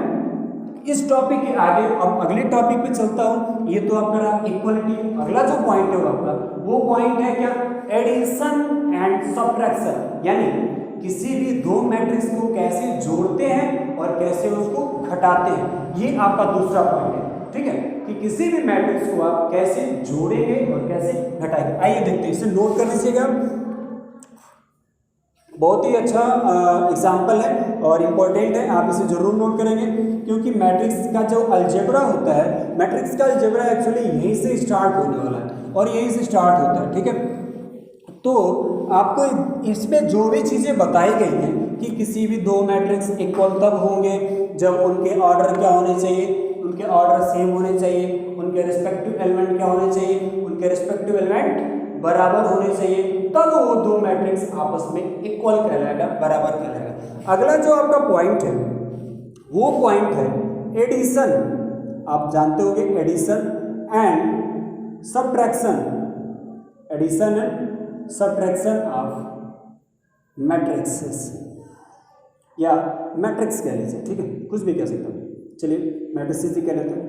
इस टॉपिक के आगे अब अगले टॉपिक पे चलता हूँ। ये तो आपका रहा इक्वालिटी। अगला जो पॉइंट है आपका वो पॉइंट है क्या एडिशन एंड सब्ट्रैक्शन, यानी किसी भी दो मैट्रिक्स को कैसे जोड़ते हैं और कैसे उसको घटाते हैं, ये आपका दूसरा पॉइंट है। ठीक है कि किसी भी मैट्रिक्स को आप कैसे जोड़ेंगे और कैसे घटाएंगे। आइए देखते हैं, इसे नोट कर लीजिएगा। बहुत ही अच्छा एग्जाम्पल है और इम्पोर्टेंट है, आप इसे जरूर नोट करेंगे क्योंकि मैट्रिक्स का जो अलजेब्रा होता है, मैट्रिक्स का अलजेब्रा एक्चुअली यहीं से स्टार्ट होने वाला है और यहीं से स्टार्ट होता है, ठीक है। तो आपको इसमें जो भी चीज़ें बताई गई हैं कि किसी भी दो मैट्रिक्स इक्वल तब होंगे जब उनके ऑर्डर क्या होने चाहिए, उनके ऑर्डर सेम होने चाहिए, उनके रिस्पेक्टिव एलिमेंट क्या होने चाहिए, उनके रिस्पेक्टिव एलिमेंट बराबर होने चाहिए, तब वो दो मैट्रिक्स आपस में इक्वल कहलाएगा, बराबर कहलाएगा। अगला जो आपका पॉइंट है वो पॉइंट है एडिशन। आप जानते होंगे addition and subtraction, addition and subtraction of matrixes या मैट्रिक्स कह लीजिए, ठीक है, कुछ भी कह सकते हैं। चलिए मैट्रिसेस ही कह लेते हैं,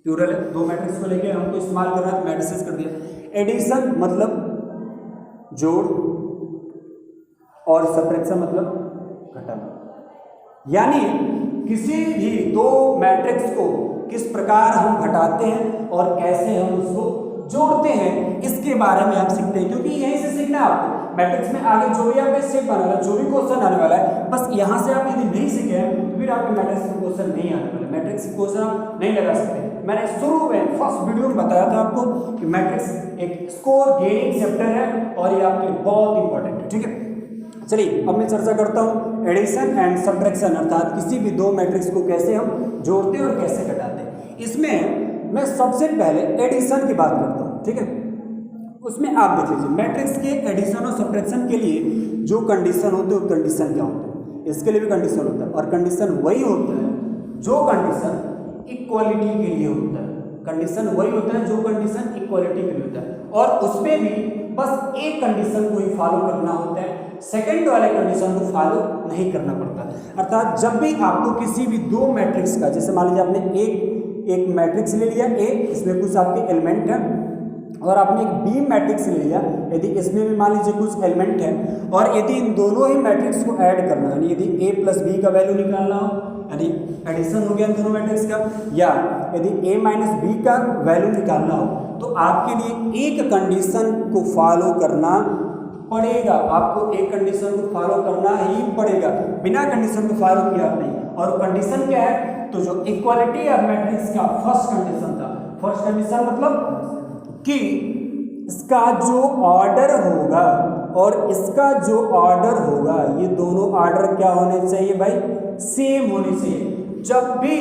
प्लूरल है, दो मैट्रिक्स को लेके हमको इस्तेमाल कर रहा है, मैट्रिसेस कर दिया। एडिशन मतलब जोड़ और सब्ट्रैक्शन मतलब घटाना, यानी किसी भी दो मैट्रिक्स को किस प्रकार हम घटाते हैं और कैसे हम उसको जोड़ते हैं, इसके बारे में हम सीखते हैं, क्योंकि यहीं से सीखना है आपको। मैट्रिक्स में आगे जो भी आपका स्टेप आने वाला है, जो भी क्वेश्चन आने वाला है, बस यहाँ से आप यदि नहीं सीखे हैं तो फिर आपके मैट्रिक्स के क्वेश्चन नहीं आने वाले, मैट्रिक्स के क्वेश्चन आप नहीं लगा सकते। मैंने शुरू में फर्स्ट वीडियो में बताया था आपको कि मैट्रिक्स एक स्कोर गेनिंग चैप्टर है और ये आपके लिए बहुत इंपॉर्टेंट है, ठीक है। चलिए अब मैं चर्चा करता हूँ एडिशन एंड सब्ट्रैक्शन, अर्थात किसी भी दो मैट्रिक्स को कैसे हम जोड़ते हैं और कैसे घटाते हैं। इसमें मैं सबसे पहले एडिशन की बात करता हूँ, ठीक है। उसमें आप देख लीजिए मैट्रिक्स के एडिशन और सब्ट्रैक्शन के लिए जो कंडीशन होते हैं वो कंडीशन क्या होते हैं, इसके लिए भी कंडीशन होता है और कंडीशन वही होता है जो कंडीशन इक्वालिटी के लिए होता है, कंडीशन वही होता है जो कंडीशन इक्वालिटी के लिए होता है, और उसमें भी बस एक कंडीशन को ही फॉलो करना होता है, सेकंड वाले कंडीशन को फॉलो नहीं करना पड़ता। अर्थात जब भी आपको किसी भी दो मैट्रिक्स का, जैसे मान लीजिए आपने एक मैट्रिक्स ले लिया ए, इसमें कुछ आपके एलिमेंट हैं, और आपने एक बी मैट्रिक्स ले लिया, यदि इसमें भी मान लीजिए कुछ एलिमेंट है, और यदि इन दोनों ही मैट्रिक्स को ऐड करना है, यदि ए प्लस बी का वैल्यू निकालना हो, यानी एडिशन हो गया इन दोनों मैट्रिक्स का, या यदि ए माइनस बी का वैल्यू निकालना हो, तो आपके लिए एक कंडीशन को फॉलो करना पड़ेगा, आपको एक कंडीशन को फॉलो करना ही पड़ेगा, बिना कंडीशन को फॉलो किया आप नहीं। और कंडीशन क्या है, तो जो इक्वालिटी ऑफ मैट्रिक्स का फर्स्ट कंडीशन था, फर्स्ट कंडीशन मतलब कि इसका जो ऑर्डर होगा और इसका जो ऑर्डर होगा, ये दोनों ऑर्डर क्या होने चाहिए भाई, सेम होने चाहिए। जब भी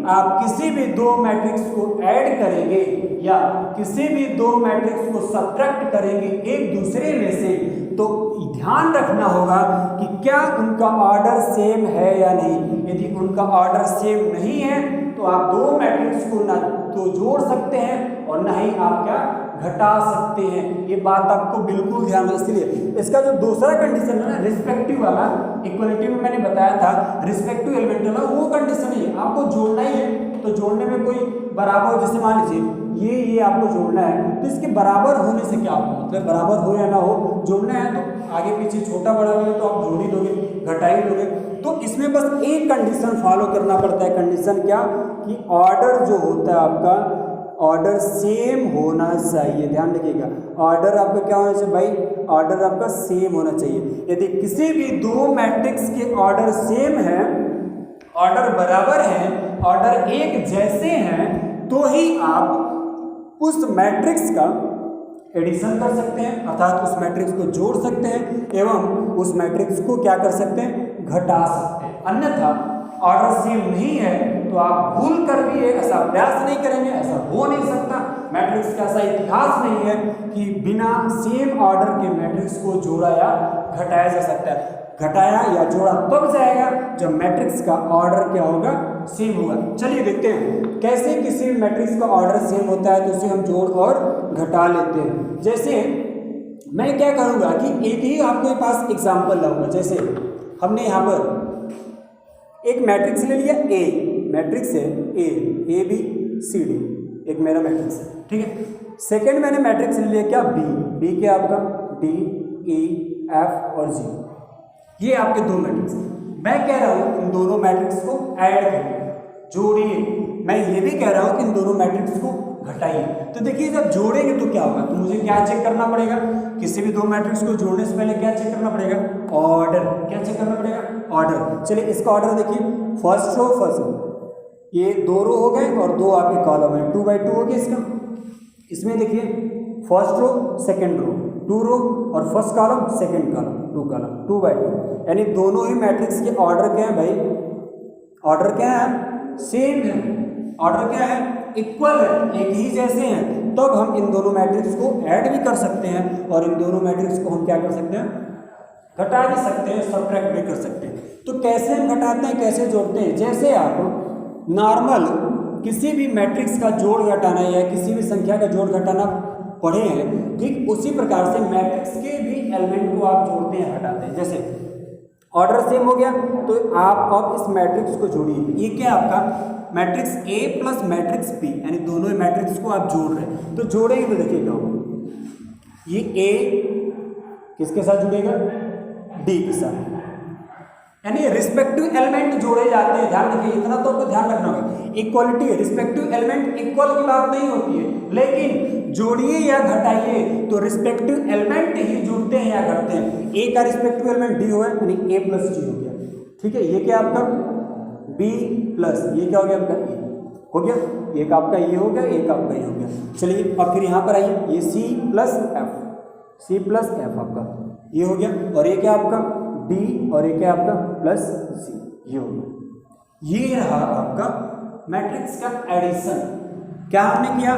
आप किसी भी दो मैट्रिक्स को ऐड करेंगे या किसी भी दो मैट्रिक्स को सब्ट्रैक्ट करेंगे एक दूसरे में से, तो ध्यान रखना होगा कि क्या उनका ऑर्डर सेम है या नहीं। यदि उनका ऑर्डर सेम नहीं है तो आप दो मैट्रिक्स को ना तो जोड़ सकते हैं और ना ही आप क्या घटा सकते हैं, ये बात आपको बिल्कुल ध्यान रखना। इसलिए इसका जो दूसरा कंडीशन है ना, रिस्पेक्टिव वाला, इक्वलिटी में मैंने बताया था रिस्पेक्टिव एलिमेंट वाला, वो कंडीशन ही है, आपको जोड़ना ही है। तो जोड़ने में कोई बराबर, जैसे मान लीजिए ये आपको जोड़ना है, तो इसके बराबर होने से क्या आपको मतलब, बराबर हो या ना हो, जोड़ना है तो आगे पीछे छोटा बड़ा हो तो आप जोड़ ही दोगे, घटा ही दोगे। तो इसमें बस एक कंडीशन फॉलो करना पड़ता है, कंडीशन क्या, कि ऑर्डर जो होता है आपका, ऑर्डर सेम होना चाहिए। ध्यान रखिएगा, ऑर्डर आपका क्या होना चाहिए भाई, ऑर्डर आपका सेम होना चाहिए। यदि किसी भी दो मैट्रिक्स के ऑर्डर सेम है, ऑर्डर बराबर है, ऑर्डर एक जैसे हैं, तो ही आप उस मैट्रिक्स का एडिशन कर सकते हैं, अर्थात उस मैट्रिक्स को जोड़ सकते हैं एवं उस मैट्रिक्स को क्या कर सकते हैं, घटा सकते हैं। अन्यथा ऑर्डर सेम नहीं है तो आप भूल कर भी ऐसा प्रयास नहीं करेंगे, ऐसा हो नहीं सकता। मैट्रिक्स का ऐसा इतिहास नहीं है कि बिना सेम ऑर्डर के मैट्रिक्स को जोड़ा या घटाया जा सकता है। घटाया या जोड़ा तब जाएगा जब मैट्रिक्स का ऑर्डर क्या होगा, सेम होगा। चलिए देखते हैं कैसे किसी भी मैट्रिक्स का ऑर्डर सेम होता है तो उसे हम जोड़ और घटा लेते हैं। जैसे मैं क्या करूँगा कि एक ही आपके पास एग्जाम्पल लाऊंगा। जैसे हमने यहाँ पर एक मैट्रिक्स ले लिया, ए मैट्रिक्स है, ए बी सी डी, एक मेरा मैट्रिक्स है, ठीक है। सेकंड मैंने मैट्रिक्स ले लिया क्या, बी क्या आपका, डी ई एफ और जी, ये आपके दो मैट्रिक्स। मैं कह रहा हूँ इन दोनों मैट्रिक्स को ऐड करिए, जोड़िए, मैं ये भी कह रहा हूँ कि इन दोनों मैट्रिक्स को घटाइए। तो देखिए जब जोड़ेंगे तो क्या होगा, तो मुझे क्या चेक करना पड़ेगा, किसी भी दो मैट्रिक्स को जोड़ने से पहले क्या चेक करना पड़ेगा, ऑर्डर। क्या चेक करना पड़ेगा, ऑर्डर। चलिए इसका ऑर्डर देखिए, फर्स्ट रो फर्स्ट रो, ये 2 रो हो गए और 2 आपके कॉलम है, 2 बाई 2 हो गया इसका। इसमें देखिए फर्स्ट रो सेकेंड रो, 2 रो और first column second column, 2 column, 2 by 2, यानी दोनों ही मैट्रिक्स के ऑर्डर क्या है भाई, ऑर्डर क्या है, सेम है। ऑर्डर क्या है, इक्वल है, एक ही जैसे हैं। तब हम इन दोनों मैट्रिक्स को ऐड भी कर सकते हैं और इन दोनों मैट्रिक्स को हम क्या कर सकते हैं, घटा भी सकते हैं, सब्ट्रैक्ट भी कर सकते हैं। तो कैसे हम घटाते हैं, कैसे जोड़ते हैं, जैसे आप नॉर्मल किसी भी मैट्रिक्स का जोड़ घटाना या किसी भी संख्या का जोड़ घटाना पढ़े हैं, ठीक उसी प्रकार से मैट्रिक्स के भी एलिमेंट को आप जोड़ते हैं, घटाते हैं। जैसे ऑर्डर सेम हो गया तो आप अब इस मैट्रिक्स को जोड़िए। ये क्या आपका matrix A plus matrix B, यानी दोनों ही मैट्रिक्स को आप जोड़ रहे हैं। तो जोड़ेंगे तो देखिए क्या होगा, ये ए किसके साथ जुड़ेगा, डी के साथ, यानी रिस्पेक्टिव एलिमेंट जोड़े जाते हैं। ध्यान रखिए, इतना तो आपको ध्यान रखना होगा, इक्वालिटी है, रिस्पेक्टिव एलिमेंट इक्वल की बात नहीं होती है, लेकिन जोड़िए या घटाइए तो रिस्पेक्टिव एलिमेंट ही जुड़ते हैं या घटते हैं। ए का रिस्पेक्टिव एलिमेंट डी हुआ यानी ए प्लस डी हो गया, ठीक है। ये क्या आपका बी प्लस ये क्या हो गया आपका ए हो गया, एक आपका ये हो गया, एक आपका ये हो गया। चलिए अब फिर यहाँ पर आइए, ये C plus F, C plus F आपका ये हो गया, और ये क्या आपका डी और ये क्या आपका प्लस सी, ये हो गया। ये रहा आपका मैट्रिक्स का एडिशन। क्या हमने किया,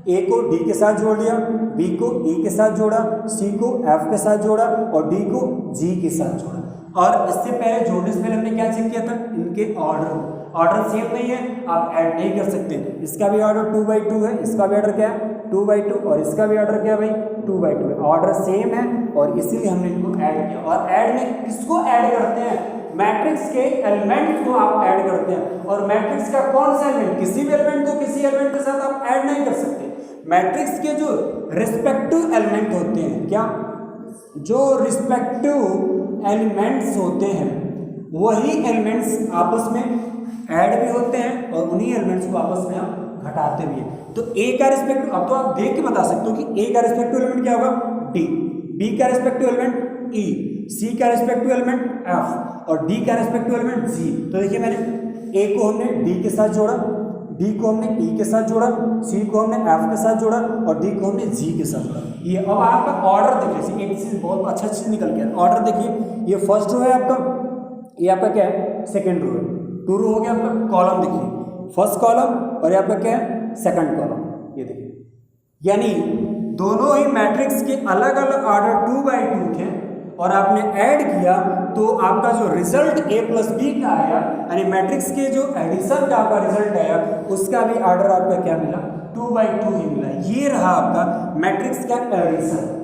ए को डी के साथ जोड़ दिया, बी को ई के साथ जोड़ा, सी को एफ के साथ जोड़ा और डी को जी के साथ जोड़ा। और इससे पहले जोड़ने से पहले हमने क्या चेक किया था, इनके ऑर्डर सेम नहीं है, आप ऐड नहीं कर सकते। इसका भी ऑर्डर 2 बाई 2 है, इसका भी ऑर्डर क्या है 2 बाई 2 और इसका भी ऑर्डर क्या है भाई 2 बाई 2 है। ऑर्डर सेम है और इसीलिए हमने इनको ऐड किया। और ऐड में किसको ऐड करते हैं, मैट्रिक्स के एलिमेंट को आप ऐड करते हैं। और मैट्रिक्स का कौन सा एलिमेंट, किसी भी एलिमेंट को किसी एलिमेंट के साथ आप ऐड नहीं कर सकते। मैट्रिक्स के जो रिस्पेक्टिव एलिमेंट होते हैं, क्या जो रिस्पेक्टिव एलिमेंट्स होते हैं वही एलिमेंट्स आपस में ऐड भी होते हैं और उन्हीं एलिमेंट्स को आपस में हम घटाते भी हैं। तो ए का रिस्पेक्टिव, अब तो आप देख के बता सकते हो कि ए का रिस्पेक्टिव एलिमेंट क्या होगा डी, बी का रिस्पेक्टिव एलिमेंट ई, सी का रिस्पेक्टिव एलिमेंट एफ और डी का रिस्पेक्टिव एलिमेंट जी। तो देखिए मैंने ए को हमने डी के साथ जोड़ा, डी को हमने ई के साथ जोड़ा, सी को हमने एफ के साथ जोड़ा और डी को हमने जी के साथ जोड़ा। ये अब आपका ऑर्डर देखिए, एक चीज बहुत अच्छा चीज निकल गया। ऑर्डर देखिए, ये फर्स्ट रो है आपका, ये आपका क्या है सेकंड रो है, 2 रो हो गया आपका। कॉलम देखिए फर्स्ट कॉलम और ये आपका क्या है सेकंड कॉलम, ये देखिए। यानी दोनों ही मैट्रिक्स के अलग अलग ऑर्डर 2 बाई 2 थे और आपने ऐड किया तो आपका जो रिजल्ट a प्लस बी का आया, यानी मैट्रिक्स के जो एडिशन का आपका रिजल्ट आया उसका भी ऑर्डर आपका क्या मिला 2 बाई 2 ही मिला। ये रहा आपका मैट्रिक्स का एडिशन।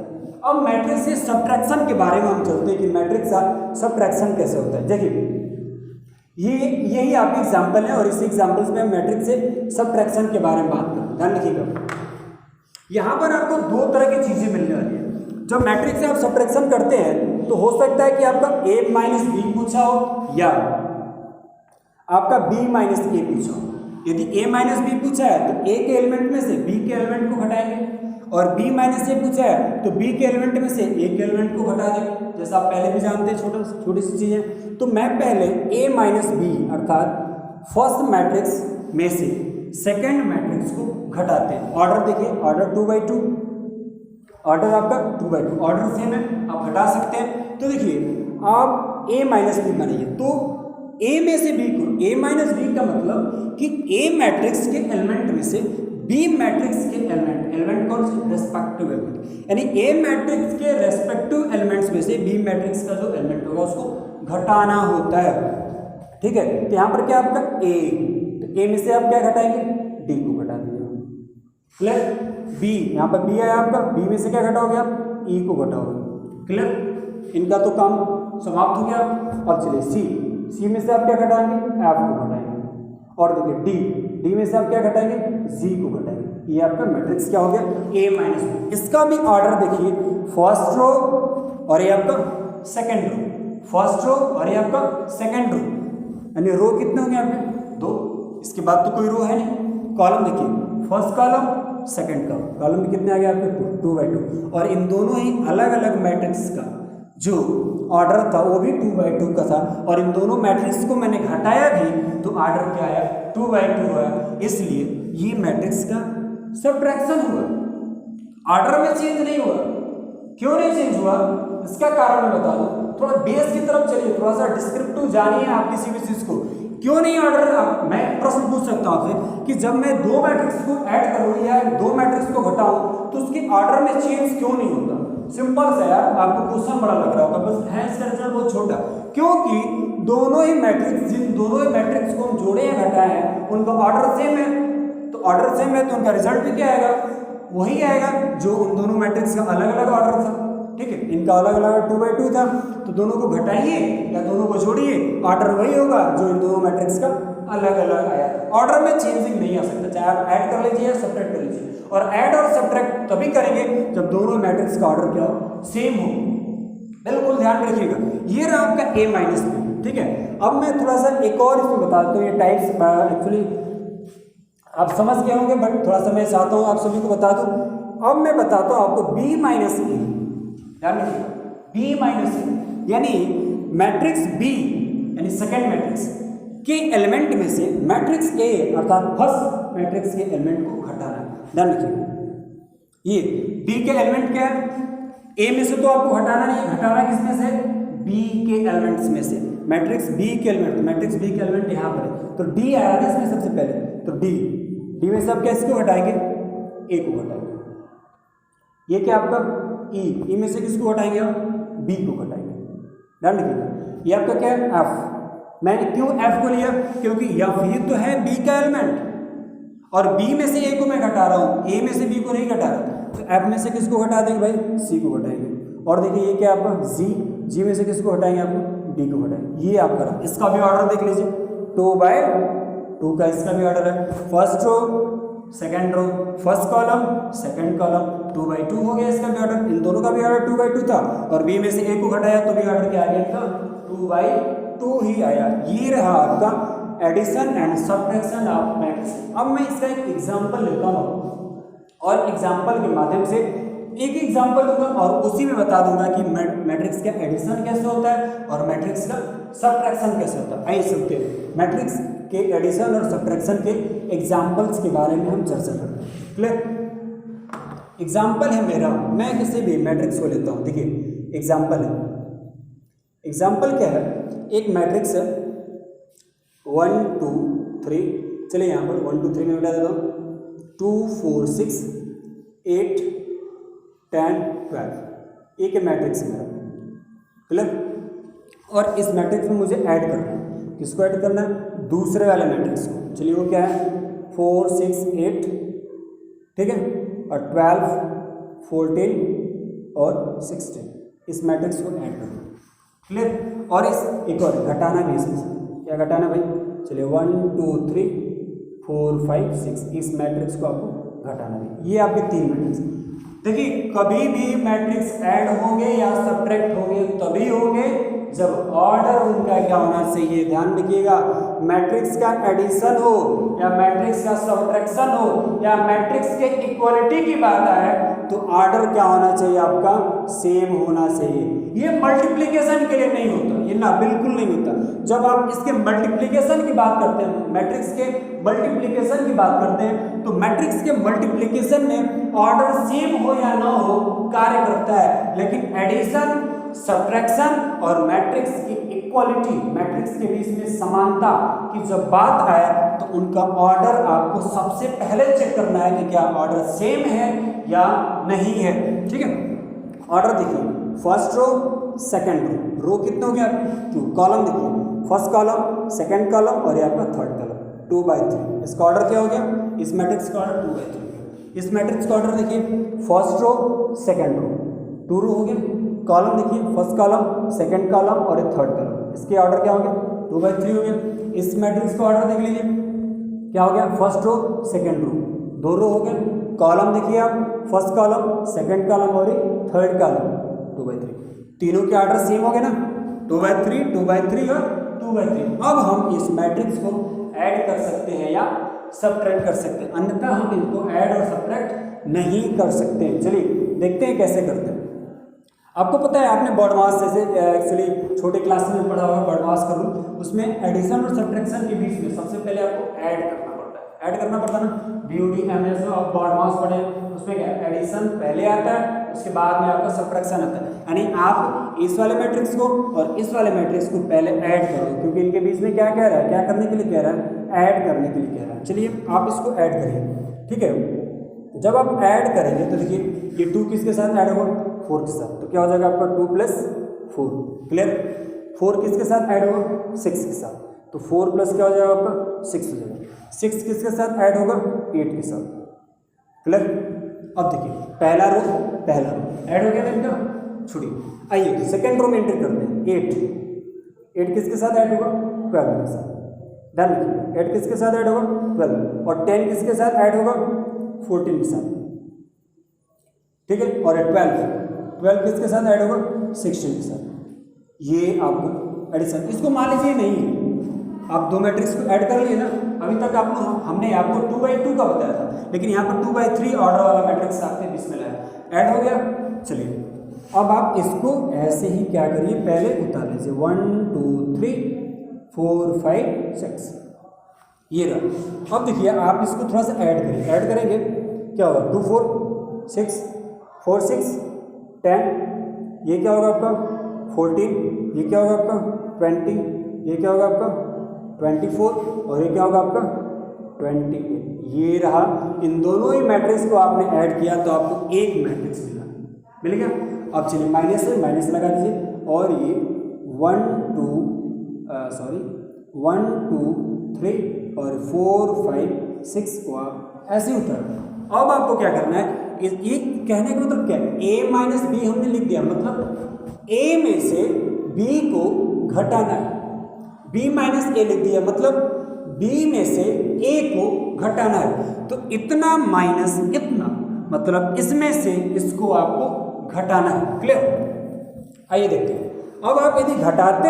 अब मैट्रिक्स से सब्ट्रैक्शन के बारे में हम चलते हैं कि मैट्रिक्स का सब्ट्रैक्शन कैसे होता है। देखिए यही आपके एग्जाम्पल है और इसी एग्जाम्पल्स में हम मैट्रिक्स से सब्ट्रैक्शन के बारे में बात करें। ध्यान रखिएगा, यहाँ पर आपको 2 तरह की चीजें मिलने वाली है। जब मैट्रिक्स से आप सब्ट्रैक्शन करते हैं तो हो सकता है कि आपका a माइनस बी पूछा हो या आपका b माइनस ए पूछा हो। यदि a माइनस बी पूछा है तो a के एलिमेंट में से b के एलिमेंट को घटाएंगे और b माइनस ए पूछा है तो b के एलिमेंट में से a के एलिमेंट को घटा देंगे। जैसा आप पहले भी जानते हैं, छोटी सी चीजें। तो मैं पहले a माइनस बी अर्थात फर्स्ट मैट्रिक्स में से सेकेंड मैट्रिक्स को घटाते हैं। ऑर्डर देखिए, ऑर्डर 2 बाई 2, ऑर्डर आपका 2 बाई 2, ऑर्डर सेम है, आप घटा सकते हैं। तो देखिए आप a माइनस बी बनाइए तो a में से b को, a माइनस बी का मतलब कि a मैट्रिक्स के एलिमेंट में से b मैट्रिक्स के एलिमेंट कौन से रेस्पेक्टिव एलिमेंट, यानी a मैट्रिक्स के रेस्पेक्टिव एलिमेंट्स में से b मैट्रिक्स का जो एलिमेंट होगा उसको घटाना होता है। ठीक है, तो यहाँ पर क्या आपका a, तो a में से आप क्या घटाएंगे d को घटा दीजिए। क्लियर, b, यहाँ पर b है आपका, b में से क्या घटाओगे आप e को घटाओगे। क्लियर, इनका तो काम समाप्त हो गया। अब चलिए c में से आप क्या घटाएंगे f को घटाएंगे और देखिए d में से आप क्या घटाएंगे g को घटाएंगे। ये आपका मैट्रिक्स क्या हो गया a माइनस बी। इसका भी ऑर्डर देखिए, फर्स्ट रो और ये आपका सेकेंड रो, फर्स्ट रो और ये आपका सेकेंड रो, यानी रो कितने होंगे आपके 2, इसके बाद तो कोई रो है नहीं। कॉलम देखिए, फर्स्ट कॉलम सेकंड कॉलम में कितने आ गए आपके 2 बाई 2, और इन दोनों ही अलग अलग मैट्रिक्स का जो ऑर्डर था वो भी 2 बाई 2 का था, और इन दोनों मैट्रिक्स को मैंने घटाया भी तो ऑर्डर क्या आया 2 बाई 2 आया, इसलिए ये मैट्रिक्स का सब्ट्रैक्शन हुआ, ऑर्डर में चेंज नहीं हुआ। क्यों नहीं चेंज हुआ इसका कारण मैं बता दूं, थोड़ा बेस की तरफ चलिए, थोड़ा सा डिस्क्रिप्टिव जानिए आप किसी भी चीज को। क्यों नहीं ऑर्डर, मैं प्रश्न पूछ सकता हूं आपसे कि जब मैं 2 मैट्रिक्स को ऐड करूं या 2 मैट्रिक्स को घटाऊं तो उसके ऑर्डर में चेंज क्यों नहीं होता। सिंपल सा यार, आपको क्वेश्चन बड़ा लग रहा होगा, बस है इसका रिजल्ट बहुत छोटा, क्योंकि दोनों ही मैट्रिक्स, जिन दोनों ही मैट्रिक्स को हम जोड़े या घटाए हैं उनका ऑर्डर सेम है, तो ऑर्डर सेम है तो उनका रिजल्ट भी क्या आएगा, वही आएगा जो उन दोनों मैट्रिक्स का अलग अलग ऑर्डर था। ठीक है, इनका अलग अलग 2 बाई 2 था, तो दोनों को घटाइए या दोनों को जोड़िए, ऑर्डर वही होगा जो इन दोनों मैट्रिक्स का अलग अलग आया था। ऑर्डर में चेंजिंग नहीं आ सकता, चाहे आप ऐड कर लीजिए या सब्ट्रैक्ट कर लीजिए, और ऐड और सब्ट्रैक्ट तभी करेंगे जब दोनों मैट्रिक्स का ऑर्डर क्या हो, सेम हो। बिल्कुल ध्यान रखिएगा, ये रहा आपका a माइनस बी। ठीक है, अब मैं थोड़ा सा एक और इसमें बता देता हूँ, ये टाइप्स एक्चुअली आप समझ गए होंगे, बट थोड़ा सा मैं चाहता हूँ आप सभी को बता दूँ। अब मैं बताता हूँ आपको b माइनस ए, ध्यान रखिएगा b माइनस ए, यानी मैट्रिक्स b यानी सेकेंड मैट्रिक्स के एलिमेंट में से मैट्रिक्स ए अर्थात फर्स्ट मैट्रिक्स के एलिमेंट को घटाना। ध्यान रखिएगा, ये b के एलिमेंट क्या है, a में से तो आपको घटाना नहीं, घटाना किसमें से, b के एलिमेंट्स में से। मैट्रिक्स b के एलिमेंट, मैट्रिक्स b के एलिमेंट यहाँ पर है, तो d आया ना इसमें सबसे पहले, तो d में से आप क्या इसको घटाएंगे, a को घटाएंगे। ये क्या आपका e में से किसको घटाएंगे आप, b को घटाएंगे। ध्यान रखिएगा, ये आपका क्या है f। मैंने क्यों f को लिया, क्योंकि ये तो है b का एलिमेंट, और b में से a को मैं घटा रहा हूँ, a में से b को नहीं घटा रहा, तो f में से किसको घटा देंगे भाई, c को घटाएंगे। और देखिए ये क्या आपका g में से किसको घटाएंगे, आपको d को घटाएंगे। ये आपका रहा, इसका भी ऑर्डर देख लीजिए 2 बाई 2 का इसका भी ऑर्डर है, first row second row, first column second column, 2 by 2 हो गया इसका भी ऑर्डर, इन दोनों का भी ऑर्डर 2 बाई 2 था, और b में से a को घटाया तो भी ऑर्डर क्या आ गया इनका 2 बाई 2 ही आया। ये रहा आपका addition and subtraction of matrix. अब मैं इसका एक एग्जांपल लेता हूँ और एग्जांपल के माध्यम से एक एग्जांपल दूंगा और उसी में बता दूंगा कि मैट्रिक्स का एडिशन कैसे होता है और मैट्रिक्स का सब्ट्रैक्शन कैसे होता है। आइए सुनते हैं, मैट्रिक्स के एडिशन और सब्ट्रैक्शन के एग्जाम्पल्स के बारे में हम चर्चा करते हैं। क्लियर, एग्जाम्पल है मेरा, मैं किसी भी मैट्रिक्स को लेता हूँ। देखिए एग्जाम्पल है, एग्जाम्पल क्या है, एक मैट्रिक्स है 1 2 3, चलिए यहाँ पर 1 2 3 में बता देता हूँ, 2 4 6 8 10 12, एक मैट्रिक्स मेरा। क्लियर, और इस मैट्रिक्स में मुझे ऐड करना है, किसको ऐड करना है, दूसरे वाले मैट्रिक्स को। चलिए वो क्या है 4 6 8, ठीक है, और 12 14 और 16, इस मैट्रिक्स को ऐड करना है। क्लियर, और इस एक और घटाना भी, इसमें क्या घटाना भाई, चलिए 1 2 3 4 5 6, इस मैट्रिक्स को आपको घटाना भी। ये आपके 3 मैट्रिक्स। देखिए कभी भी मैट्रिक्स ऐड होंगे या सब्ट्रैक्ट होंगे तभी होंगे जब ऑर्डर उनका क्या होना चाहिए। ध्यान रखिएगा, मैट्रिक्स का एडिशन हो या मैट्रिक्स का सब्ट्रैक्शन हो या मैट्रिक्स के इक्वलिटी की बात आए तो ऑर्डर क्या होना चाहिए, आपका सेम होना चाहिए। ये मल्टीप्लिकेशन के लिए नहीं होता, ये ना बिल्कुल नहीं होता। जब आप इसके मल्टीप्लिकेशन की बात करते हैं, मैट्रिक्स के मल्टीप्लिकेशन की बात करते हैं, तो मैट्रिक्स के मल्टीप्लिकेशन में ऑर्डर सेम हो या ना हो कार्य करता है, लेकिन एडिशन सब्ट्रैक्शन और मैट्रिक्स की इक्वालिटी, मैट्रिक्स के बीच में समानता की जब बात आए तो उनका ऑर्डर आपको सबसे पहले चेक करना है कि क्या ऑर्डर सेम है या नहीं है। ठीक है, ऑर्डर देखिए, फर्स्ट रो सेकंड रो, रो कितने हो गया 2, कॉलम देखिए फर्स्ट कॉलम सेकंड कॉलम और ये आपका थर्ड कॉलम 2 बाई 3, इसका ऑर्डर क्या हो गया, इस मैट्रिक्स का ऑर्डर 2 बाई 3। इस मैट्रिक्स का ऑर्डर देखिए फर्स्ट रो सेकंड रो, 2 रो हो गया, कॉलम देखिए फर्स्ट कॉलम सेकंड कॉलम और थर्ड कॉलम, इसके ऑर्डर क्या हो गया 2 बाई 3 हो गया। इस मैट्रिक्स का ऑर्डर देख लीजिए क्या हो गया, फर्स्ट रो सेकंड रो, 2 रो हो गए, कॉलम देखिए आप फर्स्ट कॉलम सेकंड कॉलम और थर्ड कॉलम 2 बाई 3, तीनों के ऑर्डर सेम हो गए ना, 2 बाई 3 2 बाई 3 और 2/3। अब हम इस मैट्रिक्स को ऐड कर सकते हैं या सबट्रैक्ट कर सकते हैं, अन्यथा हम इनको ऐड और सबट्रैक्ट नहीं कर सकते। चलिए देखते हैं कैसे करते हैं। आपको पता है आपने बॉडमास जैसे एक्चुअली छोटे क्लासेस में पढ़ा हुआ बॉडमास का रूल, उसमें एडिशन और सब्ट्रैक्शन के बीच में सबसे पहले आपको ऐड करना पड़ता है। ऐड करना पड़ता है ना, BOD MS और बॉडमास पढ़े, उसमें क्या एडिशन पहले आता है, उसके बाद में आपका सब्ट्रैक्शन आता है। यानी आप इस वाले मैट्रिक्स को और इस वाले मैट्रिक्स को पहले ऐड करो, क्योंकि इनके बीच में क्या कह रहा है, क्या करने के लिए कह रहा है, ऐड करने के लिए कह रहा है। चलिए आप इसको ऐड करिए, ठीक है। जब आप ऐड करेंगे तो देखिए ये 2 किसके साथ ऐड होगा, 4 के साथ, तो क्या हो जाएगा आपका 2 + 4, क्लियर। 4 किसके साथ ऐड होगा, 6 के साथ, तो 4 प्लस क्या हो जाएगा आपका 6 हो जाएगा। 6 किसके साथ ऐड होगा, 8 के साथ, क्लियर। अब देखिए पहला रो ऐड हो गया ना इनका, छोड़िए। आइए सेकेंड रो में एंटर करते हैं। 8 किसके साथ ऐड होगा, 12 के साथ। डन, 8 किसके साथ ऐड होगा, 12, और 10 किसके साथ ऐड होगा, 14 के साथ, ठीक है। और 12 किसके साथ ऐड होगा, 16 के साथ। ये आपको एडिशन, इसको मान लीजिए नहीं है, आप दो मैट्रिक्स को ऐड कर लिए ना। अभी तक आपको हमने आपको 2/2 का बताया था, लेकिन यहाँ पर 2/3 ऑर्डर वाला मैट्रिक्स आपने बीच में लाया, ऐड हो गया। चलिए अब आप इसको ऐसे ही क्या करिए, पहले उतार लीजिए। 1 2 3 4 5 6, ये रहा। अब देखिए आप इसको थोड़ा सा ऐड करिए, ऐड करेंगे क्या होगा, 2 4 6 4 6 10, ये क्या होगा आपका 14, ये क्या होगा आपका 20, ये क्या होगा आपका 24, और ये क्या होगा आपका 28। ये रहा। इन दोनों ही मैट्रिक्स को आपने ऐड किया तो आपको एक मैट्रिक्स मिल गया। अब चलिए माइनस लगा दीजिए, और ये 1 2 3 और 4 5 6 को आप ऐसे ही उतार। अब आपको क्या करना है, ये कहने का मतलब क्या है, a - b हमने लिख दिया, मतलब a में से b को घटाना है। b - a लिख दिया, मतलब b में से a को घटाना है। तो इतना माइनस इतना, मतलब इसमें से इसको आपको घटाना है, क्लियर। आइए देखते हैं। अब आप यदि घटाते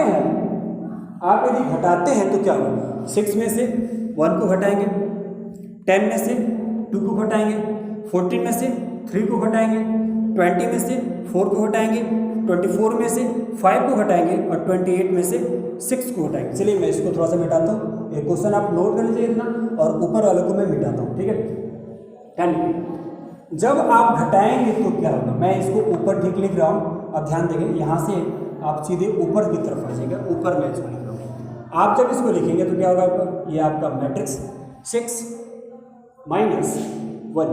हैं तो क्या होगा, 6 में से 1 को घटाएंगे, 10 में से 2 को घटाएंगे, 14 में से 3 को घटाएंगे, 20 में से 4 को घटाएंगे, 24 में से 5 को घटाएंगे, और 28 में से 6 को घटाएंगे। चलिए मैं इसको थोड़ा सा मिटाता हूँ, एक क्वेश्चन आप नोट कर लीजिए इतना, और ऊपर वाले को मैं मिटाता हूँ, ठीक है। 10 जब आप घटाएंगे तो क्या होगा, मैं इसको ऊपर ठीक लिख रहा हूँ, अब ध्यान देंगे, यहाँ से आप सीधे ऊपर की तरफ आ जाइएगा, ऊपर मैं इसको लिख रहा हूँ। आप जब इसको लिखेंगे तो क्या होगा आपका, ये आपका मैट्रिक्स 6 - 1 10 - 2,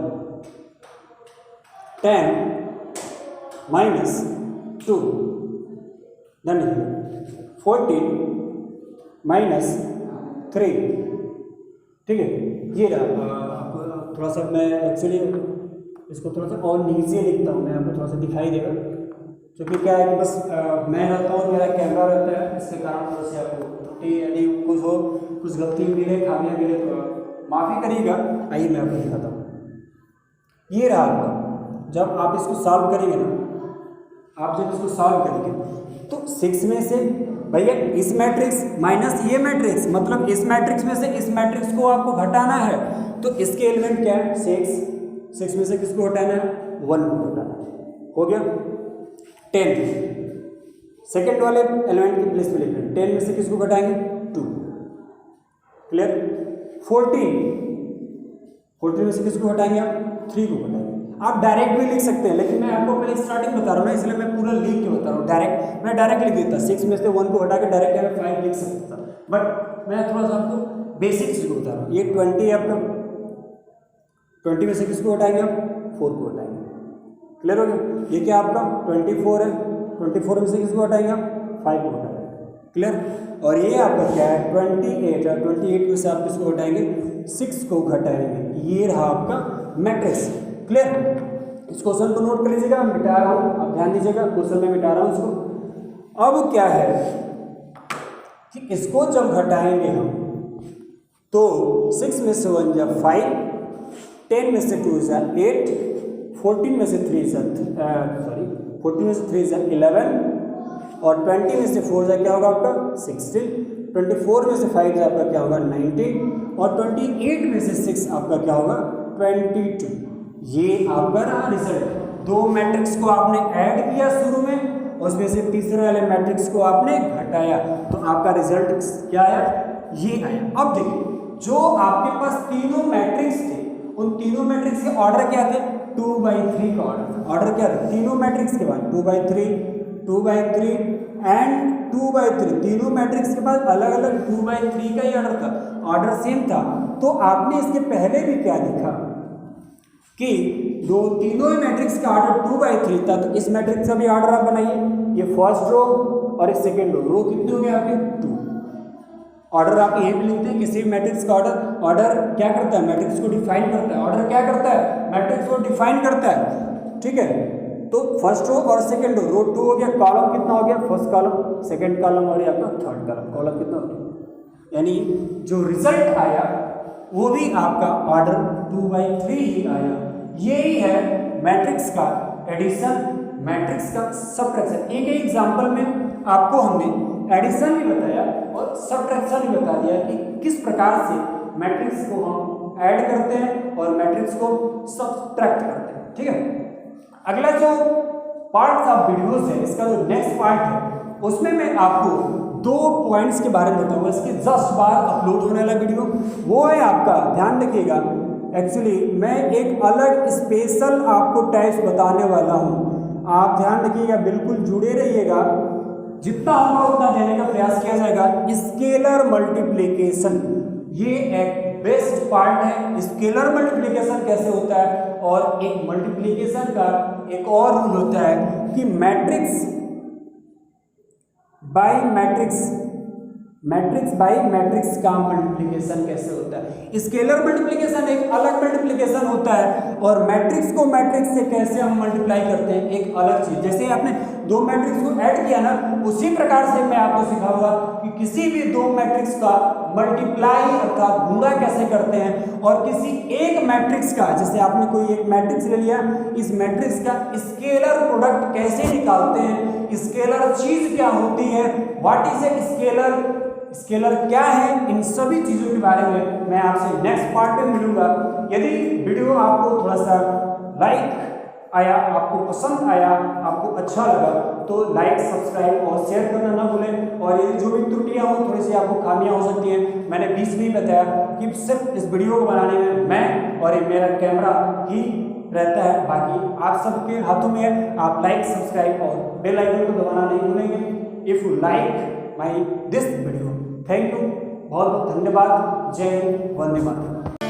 देन 14 - 3, ठीक है। ये रहा। आपको थोड़ा सा मैं एक्चुअली इसको थोड़ा सा और नीचे लिखता हूँ, मैं आपको थोड़ा सा दिखाई देगा, क्योंकि क्या है कि बस मैं रहता हूँ, मेरा कैमरा रहता है, इसके कारण थोड़ा सा आपको त्रुटि यदि कुछ गलती मिले, खामियाँ मिले तो माफ़ी करिएगा। आइए मैं आपको दिखाता हूँ। ये रहा आपका, जब आप इसको सॉल्व करेंगे ना, तो 6 में से भैया इस मैट्रिक्स माइनस ये मैट्रिक्स, मतलब इस मैट्रिक्स में से इस मैट्रिक्स को आपको घटाना है, तो इसके एलिमेंट क्या है, 6 में से किसको हटाना है, 1 को हटाना है, हो गया। 10 सेकेंड वाले एलिमेंट के प्लेस में लिखना है, 10 में से किसको घटाएंगे, 2, क्लियर। 14 में से किसको हटाएंगे आप, 3 को घटाएंगे। आप डायरेक्ट भी लिख सकते हैं, लेकिन मैं आपको पहले स्टार्टिंग बता रहा हूँ ना, इसलिए मैं पूरा लिख के बता रहा हूँ। मैं डायरेक्ट लिख देता, 6 में से 1 को हटा के डायरेक्ट मैं 5 लिख सकता था, बट मैं थोड़ा सा आपको बेसिक्स को बता रहा हूँ। ये 20 है आपका, 20 में से किसको हटाएंगे आप, 4 को हटाएंगे, क्लियर हो गया। ये क्या आपका 24 है, 24 में से किसको हटाएंगे आप, 5 को हटाएंगे, क्लियर। और ये आपका क्या है 28 है, 28 में से आप किसको हटाएंगे, 6 को घटाएंगे। ये रहा आपका मैट्रिक्स, क्लियर। इस क्वेश्चन को नोट कर लीजिएगा, मैं मिटा रहा हूँ, आप ध्यान दीजिएगा, क्वेश्चन में मिटा रहा हूँ इसको। अब क्या है कि इसको जब घटाएंगे हम, तो 6 में से 1 जा 5, 10 में से 2 जा 8, 14 में से 3 जा 11, और 20 में से 4 जा क्या होगा आपका 16, 24 में से 5 आपका क्या होगा 19 और 28 में से 6 आपका क्या होगा 22। ये आपका रहा रिजल्ट। दो मैट्रिक्स को आपने ऐड किया शुरू में, उसमें से तीसरे वाले मैट्रिक्स को आपने घटाया, तो आपका रिजल्ट क्या आया, ये आया। अब देखिए जो आपके पास तीनों मैट्रिक्स थे, उन तीनों मैट्रिक्स के ऑर्डर क्या थे, 2/3 का ऑर्डर क्या था तीनों मैट्रिक्स के बाद 2/3 2/3 एंड 2/3, तीनों मैट्रिक्स के पास अलग अलग 2/3 का ही ऑर्डर था, ऑर्डर सेम था। तो आपने इसके पहले भी क्या लिखा कि दो तीनों ही मैट्रिक्स का ऑर्डर 2/3 था, तो इस मैट्रिक्स का भी ऑर्डर आप बनाइए। ये फर्स्ट रो और ये सेकेंड रो कितने हो गए आपके 2। ऑर्डर आप यही भी लिखते हैं, किसी भी मैट्रिक्स का ऑर्डर क्या करता है, मैट्रिक्स को डिफाइन करता है। ऑर्डर क्या करता है, मैट्रिक्स को डिफाइन करता है, ठीक है। तो फर्स्ट रो और सेकेंड रो 2 हो गया, कॉलम कितना हो गया, फर्स्ट कॉलम, सेकेंड कॉलम और ये आपका थर्ड कॉलम, कॉलम कितना हो गया, यानी जो रिजल्ट आया वो भी आपका ऑर्डर 2/3 ही आया। यही है मैट्रिक्स का एडिशन, मैट्रिक्स का सब्ट्रैक्शन। एक एग्जांपल में आपको हमने एडिशन भी बताया और सब्ट्रैक्शन भी बता दिया कि किस प्रकार से मैट्रिक्स को हम ऐड करते हैं और मैट्रिक्स को सब्ट्रैक्ट करते हैं, ठीक है। अगला जो पार्ट ऑफ वीडियोस है, इसका जो नेक्स्ट पार्ट है, उसमें मैं आपको 2 पॉइंट्स के बारे में बताऊंगा। इसके जस्ट बाद अपलोड होने वाला वीडियो वो है आपका, ध्यान रखिएगा, एक्चुअली मैं एक अलग स्पेशल आपको टाइप्स बताने वाला हूँ, आप ध्यान रखिएगा, बिल्कुल जुड़े रहिएगा, जितना होगा उतना देने का प्रयास किया जाएगा। स्केलर मल्टीप्लिकेशन ये एक बेस्ट पार्ट है। स्केलर मल्टीप्लिकेशन कैसे होता है, और एक मल्टीप्लिकेशन का एक और रूल होता है कि matrix bye matrix, matrix bye matrix का मल्टीप्लिकेशन कैसे होता है। स्केलर मल्टीप्लिकेशन एक अलग मल्टीप्लिकेशन होता है, और मैट्रिक्स को मैट्रिक्स से कैसे हम मल्टीप्लाई करते हैं एक अलग चीज। जैसे आपने 2 मैट्रिक्स को ऐड किया ना, उसी प्रकार से मैं आपको सिखाऊंगा कि किसी भी 2 मैट्रिक्स का मल्टीप्लाई अर्थात गुणा कैसे करते हैं, और किसी एक मैट्रिक्स का, जैसे आपने कोई एक मैट्रिक्स ले लिया, इस मैट्रिक्स का स्केलर प्रोडक्ट कैसे निकालते हैं, स्केलर चीज क्या होती है, what is a scalar, scalar क्या है, इन सभी चीज़ों के बारे में मैं आपसे नेक्स्ट पार्ट में मिलूंगा। यदि वीडियो आपको थोड़ा सा लाइक आया, आपको पसंद आया, आपको अच्छा लगा, तो लाइक, सब्सक्राइब और शेयर करना ना भूलें। और यदि जो भी त्रुटियाँ हो, थोड़ी सी आपको खामियाँ हो सकती हैं, मैंने बीच में ही बताया कि सिर्फ इस वीडियो को बनाने में मैं और ये मेरा कैमरा ही रहता है, बाकी आप सबके हाथों में है। आप लाइक, सब्सक्राइब और बेल आइकन को दबाना नहीं भूलेंगे। If you like my this video, thank you, बहुत बहुत धन्यवाद। जय हिंद, वंदे मातरम।